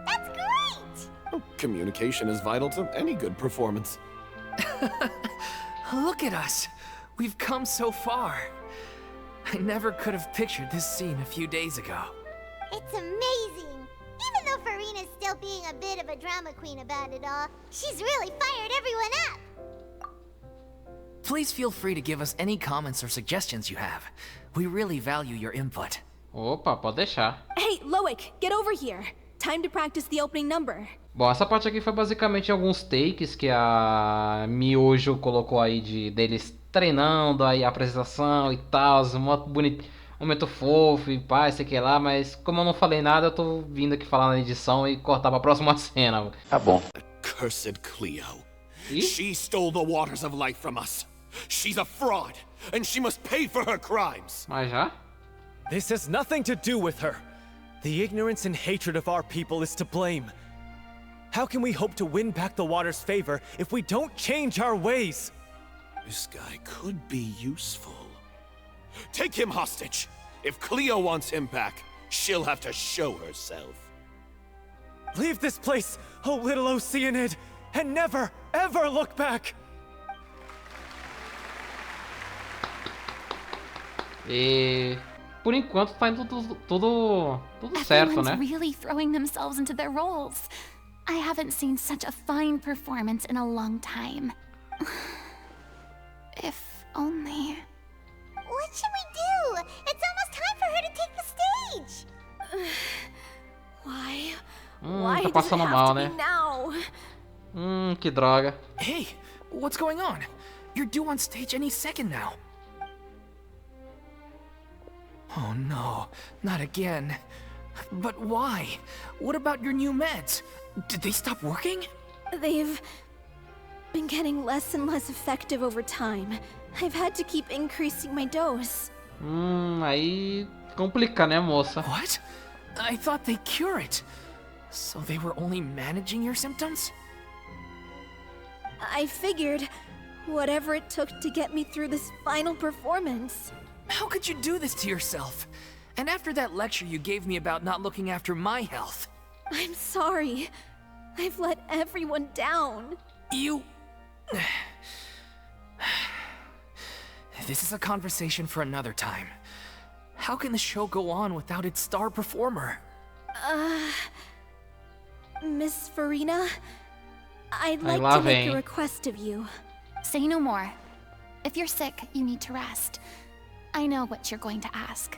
That's great! Oh, communication is vital to any good performance. Look at us. We've come so far. I never could have pictured this scene a few days ago. It's amazing! Even though Furina's still being a bit of a drama queen about it all, she's really fired everyone up! Please feel free to give us any comments or suggestions you have. We really value your input. Opa, pode deixar. Hey, Loic, get over here. Time to practice the opening number. Bom, essa parte aqui foi basicamente alguns takes que a Miojo colocou aí deles treinando aí a apresentação e tal, muito bonito, momento fofo e pá, sei que lá, mas como eu não falei nada, eu tô vindo aqui falar na edição e cortar pra próxima cena. Tá bom. Accursed Cleo. She stole the waters of life from us. She's a fraud, and she must pay for her crimes. Mas já? This has nothing to do with her. The ignorance and hatred of our people is to blame. How can we hope to win back the water's favor if we don't change our ways? This guy could be useful. Take him hostage. If Cleo wants him back, she'll have to show herself. Leave this place, oh little Oceanid, and never, ever look back! E por enquanto tá indo tudo certo, né? Everyone's really throwing themselves into their roles. I haven't seen such a fine performance in a long time. If only. What should we do? It's almost time for her to take the stage. Why? Why tá passando mal, né? Que droga. Hey, what's going on? You're due on stage any second now. Oh no, not again. But why? What about your new meds? Did they stop working? They've been getting less and less effective over time. I've had to keep increasing my dose. Aí complica, né, moça? What? I thought they cure it. So they were only managing your symptoms? I figured whatever it took to get me through this final performance. How could you do this to yourself? And after that lecture you gave me about not looking after my health. I'm sorry. I've let everyone down. You... This is a conversation for another time. How can the show go on without its star performer? Miss Furina? I'd like to make a request of you. Say no more. If you're sick, you need to rest. I know what you're going to ask.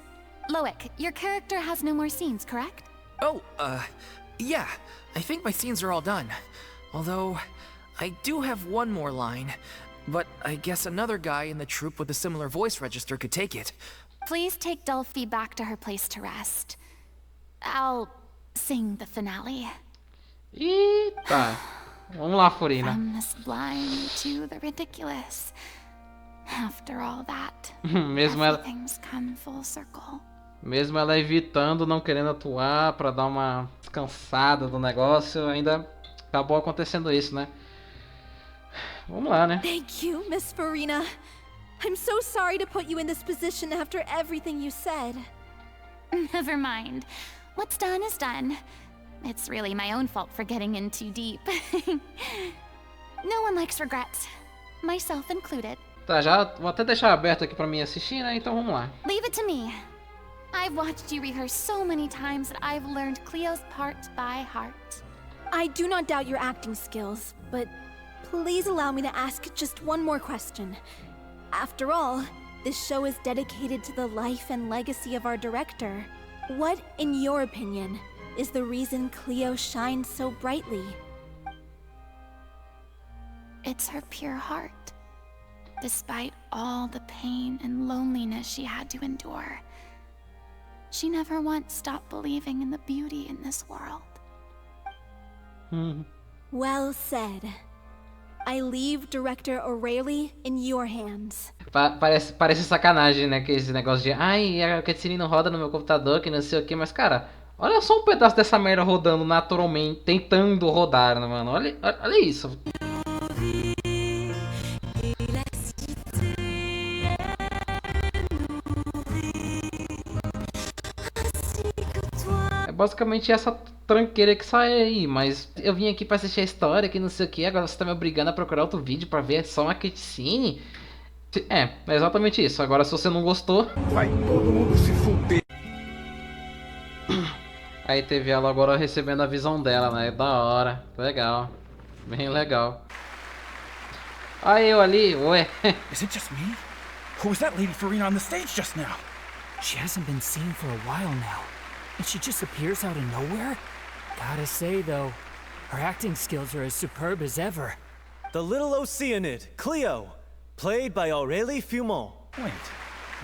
Loic, your character has no more scenes, correct? Oh, yeah. I think my scenes are all done. Although, I do have one more line. But I guess another guy in the troupe with a similar voice register could take it. Please take Delphi back to her place to rest. I'll sing the finale. Eita. Vamos lá, Furina. From the sublime to the ridiculous. After all that, everything's come full circle. Mesmo ela evitando, não querendo atuar pra dar uma descansada do negócio, ainda acabou acontecendo isso, né? Vamos lá, né? Thank you, Miss Furina. I'm so sorry to put you in this position after everything you said. Never mind. What's done is done. It's really my own fault for getting in too deep. No one likes regrets, myself included. Tá, já vou até deixar aberto aqui pra mim assistir, né? Então vamos lá. Leave it to me. I've watched you rehearse so many times that I've learned Cleo's part by heart. I do not doubt your acting skills, but please allow me to ask just one more question. After all, this show is dedicated to the life and legacy of our director. What, in your opinion, is the reason Cleo shines so brightly? It's her pure heart. Despite all the pain and loneliness she had to endure, she never once stopped believing in the beauty in this world. Well said. I leave Director O'Reilly in your hands. Parece sacanagem, né? Que esse negócio de ai, a cutscene não roda no meu computador, que não sei o que, mas cara, olha só um pedaço dessa merda rodando naturalmente, tentando rodar, né, mano? Olha isso. É basicamente essa tranqueira que sai aí, mas eu vim aqui pra assistir a história, que não sei o que, agora você tá me obrigando a procurar outro vídeo pra ver só uma cutscene? É exatamente isso. Agora se você não gostou... vai todo mundo se fuder. Aí teve ela agora recebendo a visão dela, né? Da hora. Legal. Bem legal. Aí eu ali, ué. Is it just me? Who was that Lady Furina on the stage just now? She hasn't been seen for a while now. And she just appears out of nowhere? Gotta say though, her acting skills are as superb as ever. The little Oceanid, Cleo, played by Aurélie Fumont. Wait,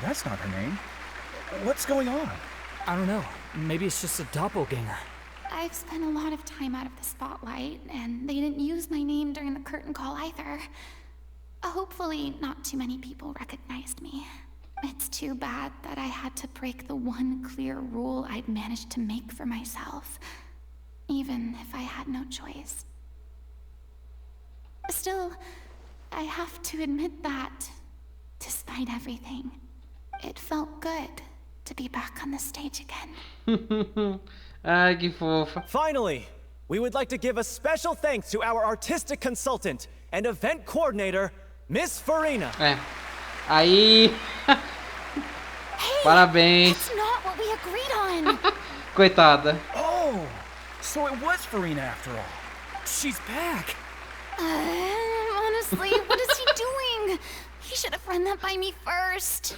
that's not her name. What's going on? I don't know. Maybe it's just a doppelganger. I've spent a lot of time out of the spotlight, and they didn't use my name during the curtain call either. Hopefully, not too many people recognized me. It's too bad that I had to break the one clear rule I'd managed to make for myself, even if I had no choice. Still, I have to admit that, despite everything, it felt good to be back on the stage again. Ai, que fofa. Finally, we would like to give a special thanks to our artistic consultant and event coordinator, Miss Furina. Aí. Hey, parabéns. That's not what we agreed on. Coitada. Oh, so it was Furina after all. She's back. Honestly, what is he doing? He should have run that by me first.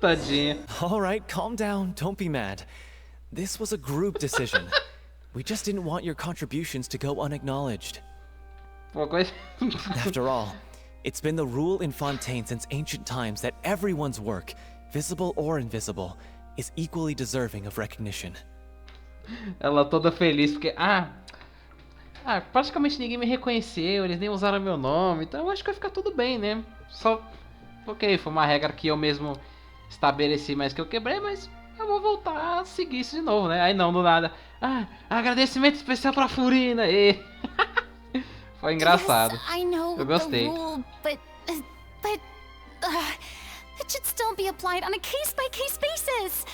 Tadinha. All right, calm down. Don't be mad. This was a group decision. We just didn't want your contributions to go unacknowledged. After all, it's been the rule in Fontaine since ancient times that everyone's work, visible or invisible, is equally deserving of recognition. Ela toda feliz porque praticamente ninguém me reconheceu, eles nem usaram meu nome, então eu acho que vai ficar tudo bem, né? Só ok, foi uma regra que eu mesmo estabeleci, mas que eu quebrei, mas eu vou voltar a seguir isso de novo, né? Aí não, do nada. Agradecimento especial pra Furina. E... foi engraçado. Yes, I know eu gostei. The rule, but it should still be applied on a case-by-case basis.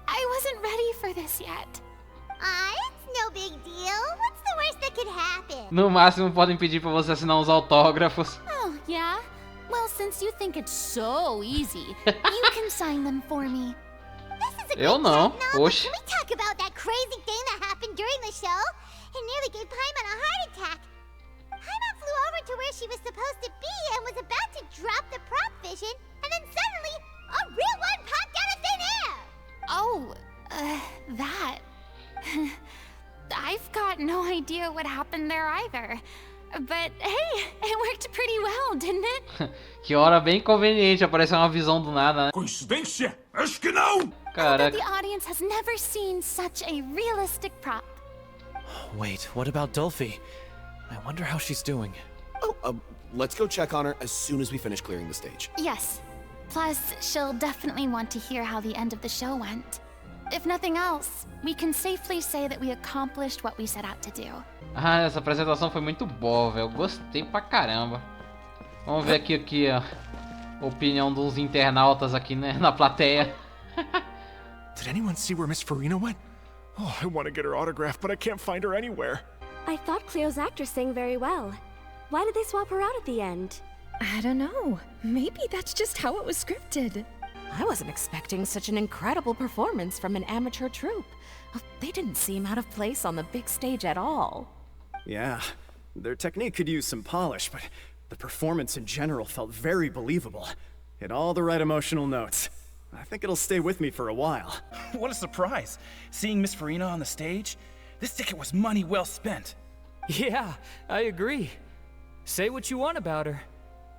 I wasn't ready for this yet. It's no big deal. What's the worst that could happen? No máximo podem pedir pra você assinar uns autógrafos. Oh, yeah? Well, since you think it's so easy, you can sign them for me. Eu não. Oxe. Can we talk about that crazy thing that happened during the show? It nearly gave Paimon a heart attack. Paimon flew over to where she was supposed to be and was about to drop the prop vision, and then suddenly, a real one popped out of thin air! Oh, that. I've got no idea what happened there either. But hey, it worked pretty well, didn't it? Que hora bem conveniente, apareceu uma visão do nada, né? Coincidência? Acho que não! Caraca. The audience has never seen such a realistic prop. Wait, what about Dolphy? I wonder how she's doing. Let's go check on her as soon as we finish clearing the stage. Yes. Plus, she'll definitely want to hear how the end of the show went. If nothing else, we can safely say that we accomplished what we set out to do. Essa apresentação foi muito boa, velho. Eu gostei pra caramba. Vamos ver aqui a opinião dos internautas aqui, né, na plateia. Did anyone see where Miss Furina went? Oh, I want to get her autograph, but I can't find her anywhere. I thought Cleo's actress sang very well. Why did they swap her out at the end? I don't know. Maybe that's just how it was scripted. I wasn't expecting such an incredible performance from an amateur troupe. They didn't seem out of place on the big stage at all. Yeah, their technique could use some polish, but the performance in general felt very believable. Hit all the right emotional notes. I think it'll stay with me for a while. What a surprise! Seeing Miss Furina on the stage? This ticket was money well spent. Yeah, I agree. Say what you want about her,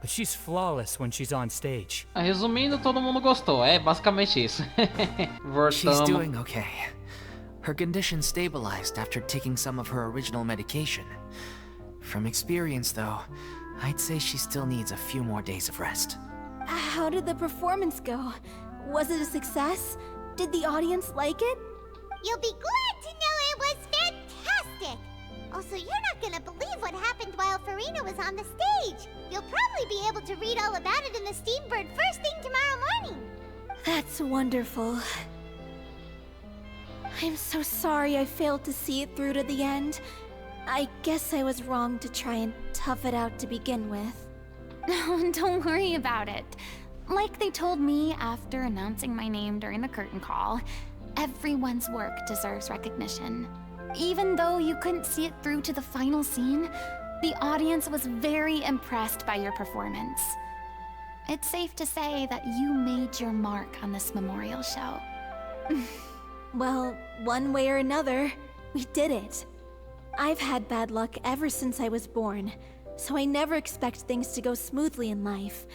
but she's flawless when she's on stage. Resumindo, todo mundo gostou. É basicamente isso. She's doing okay. Her condition stabilized after taking some of her original medication. From experience, though, I'd say she still needs a few more days of rest. How did the performance go? Was it a success? Did the audience like it? You'll be glad to know it was fantastic! Also, you're not gonna believe what happened while Furina was on the stage. You'll probably be able to read all about it in the Steambird first thing tomorrow morning. That's wonderful. I'm so sorry I failed to see it through to the end. I guess I was wrong to try and tough it out to begin with. No, don't worry about it. Like they told me after announcing my name during the curtain call, everyone's work deserves recognition. Even though you couldn't see it through to the final scene, the audience was very impressed by your performance. It's safe to say that you made your mark on this memorial show. Well, one way or another, we did it. I've had bad luck ever since I was born, so I never expect things to go smoothly in life.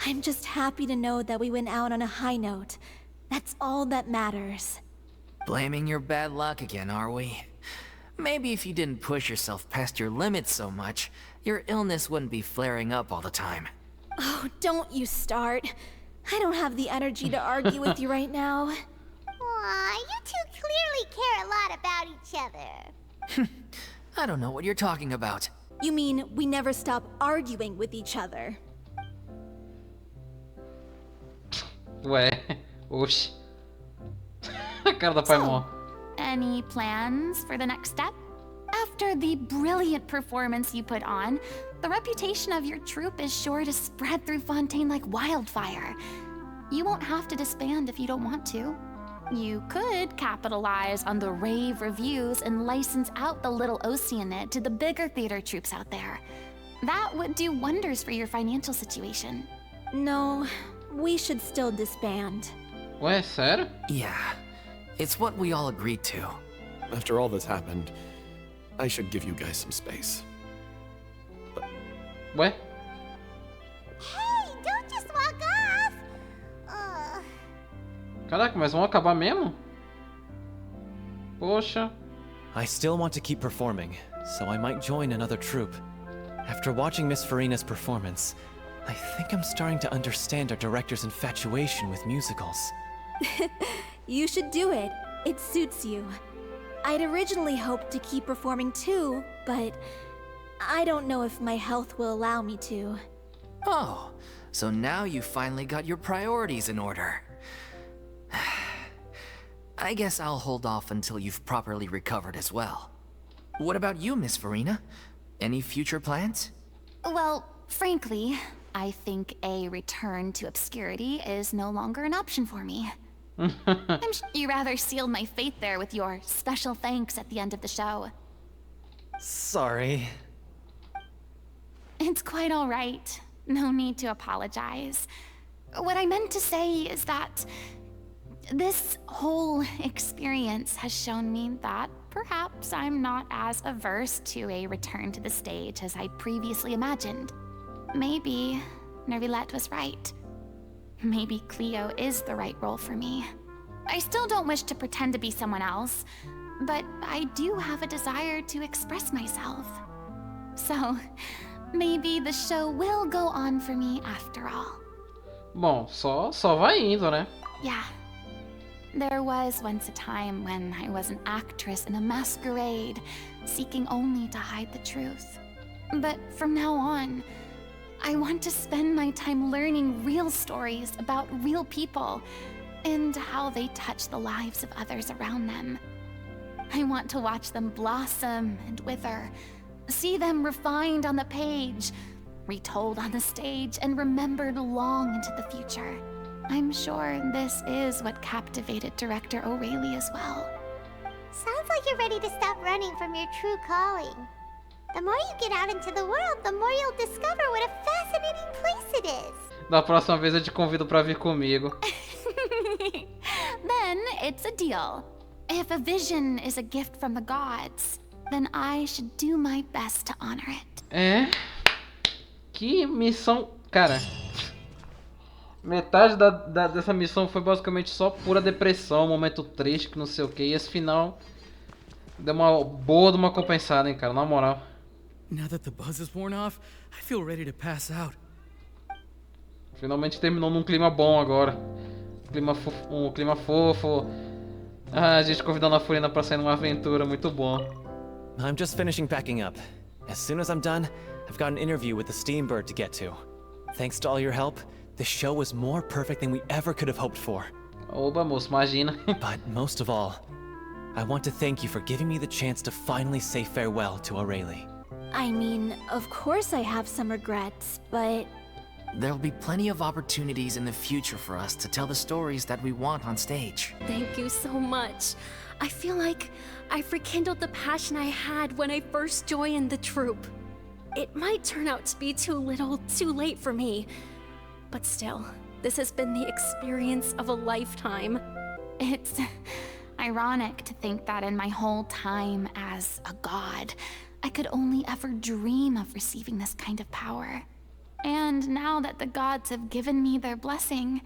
I'm just happy to know that we went out on a high note. That's all that matters. Blaming your bad luck again, are we? Maybe if you didn't push yourself past your limits so much, your illness wouldn't be flaring up all the time. Oh, don't you start. I don't have the energy to argue with you right now. Aw, you two clearly care a lot about each other. I don't know what you're talking about. You mean we never stop arguing with each other? Ué, oxi. A cara da Paimon. Any plans for the next step? After the brilliant performance you put on, the reputation of your troupe is sure to spread through Fontaine like wildfire. You won't have to disband if you don't want to. You could capitalize on the rave reviews and license out the Little Oceanid to the bigger theater troupes out there. That would do wonders for your financial situation. No, we should still disband. Ué, sério? Yeah, it's what we all agreed to. After all that's happened, I should give you guys some space. Ué? Hey, don't just walk off! Caraca, mas vão acabar mesmo? Poxa. I still want to keep performing, so I might join another troupe. After watching Miss Furina's performance, I think I'm starting to understand our director's infatuation with musicals. You should do it. It suits you. I'd originally hoped to keep performing too, but I don't know if my health will allow me to. Oh, so now you finally got your priorities in order. I guess I'll hold off until you've properly recovered as well. What about you, Miss Furina? Any future plans? Well, frankly, I think a return to obscurity is no longer an option for me. I'm sure you rather sealed my fate there with your special thanks at the end of the show. Sorry. It's quite all right. No need to apologize. What I meant to say is that this whole experience has shown me that perhaps I'm not as averse to a return to the stage as I previously imagined. Maybe Nervilette was right. Maybe Cleo is the right role for me. I still don't wish to pretend to be someone else, but I do have a desire to express myself. So, maybe the show will go on for me after all. Bom, só vai indo, né? Yeah. There was once a time when I was an actress in a masquerade, seeking only to hide the truth. But from now on, I want to spend my time learning real stories about real people and how they touch the lives of others around them. I want to watch them blossom and wither, see them refined on the page, retold on the stage, and remembered long into the future. I'm sure this is what captivated director O'Reilly as well. Sounds like you're ready to stop running from your true calling. The more you get out into the world, the more you'll discover what a fascinating place it is. Da próxima vez eu te convido pra vir comigo. Then it's a deal. If a vision is a gift from the gods, then I should do my best to honor it. É. Que missão, cara. Metade dessa missão foi basicamente só pura depressão, momento triste, que não sei o que. E esse final deu uma boa de uma compensada, hein, cara, na moral. Now that the buzz is worn off, I feel ready to pass out. Finalmente terminou num clima bom agora. Um clima fofo. Ah, a gente convidando a Furina pra sair numa aventura, muito bom. I'm just finishing packing up. As soon as I'm done, I've got an interview with the Steambird to get to. Thanks to all your help, the show was more perfect than we ever could have hoped for. Oba, moço, imagina. But most of all, I want to thank you for giving me the chance to finally say farewell to Aurelie. I mean, of course I have some regrets, but... There'll be plenty of opportunities in the future for us to tell the stories that we want on stage. Thank you so much. I feel like I've rekindled the passion I had when I first joined the troupe. It might turn out to be too little, too late for me. But still, this has been the experience of a lifetime. It's ironic to think that in my whole time as a god, I could only ever dream of receiving this kind of power. And now that the gods have given me their blessing,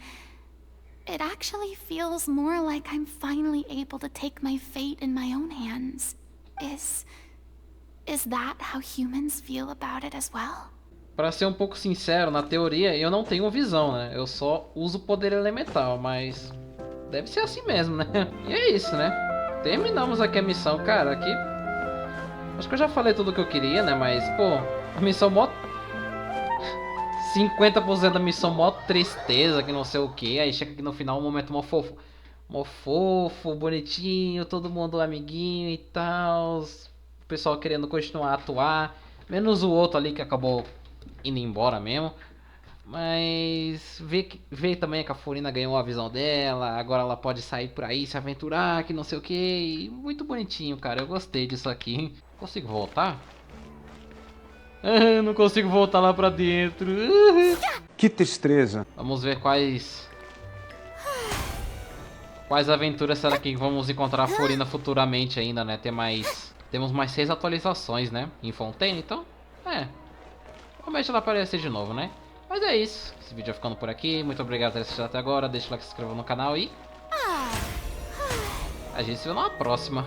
it actually feels more like I'm finally able to take my fate in my own hands. Is that how humans feel about it as well? Pra ser um pouco sincero, na teoria eu não tenho visão, né? Eu só uso poder elemental, mas deve ser assim mesmo, né? E é isso, né? Terminamos aqui a missão, cara, aqui... Acho que eu já falei tudo o que eu queria, né? Mas, pô, a missão mó... 50% da missão mó tristeza, que não sei o que. Aí chega aqui no final um momento mó fofo. Mó fofo, bonitinho, todo mundo amiguinho e tal. O pessoal querendo continuar a atuar. Menos o outro ali que acabou indo embora mesmo. Mas ver também que a Furina ganhou a visão dela. Agora ela pode sair por aí, se aventurar, que não sei o que. Muito bonitinho, cara. Eu gostei disso aqui. Consigo voltar? Não consigo voltar lá pra dentro. Que tristeza. Vamos ver quais aventuras será que vamos encontrar a Furina futuramente ainda, né? Temos mais 6 atualizações, né? Em Fontaine, então... Provavelmente ela aparecer de novo, né? Mas é isso. Esse vídeo vai ficando por aqui. Muito obrigado por ter assistido até agora. Deixa o like, se inscreva no canal e... a gente se vê numa próxima.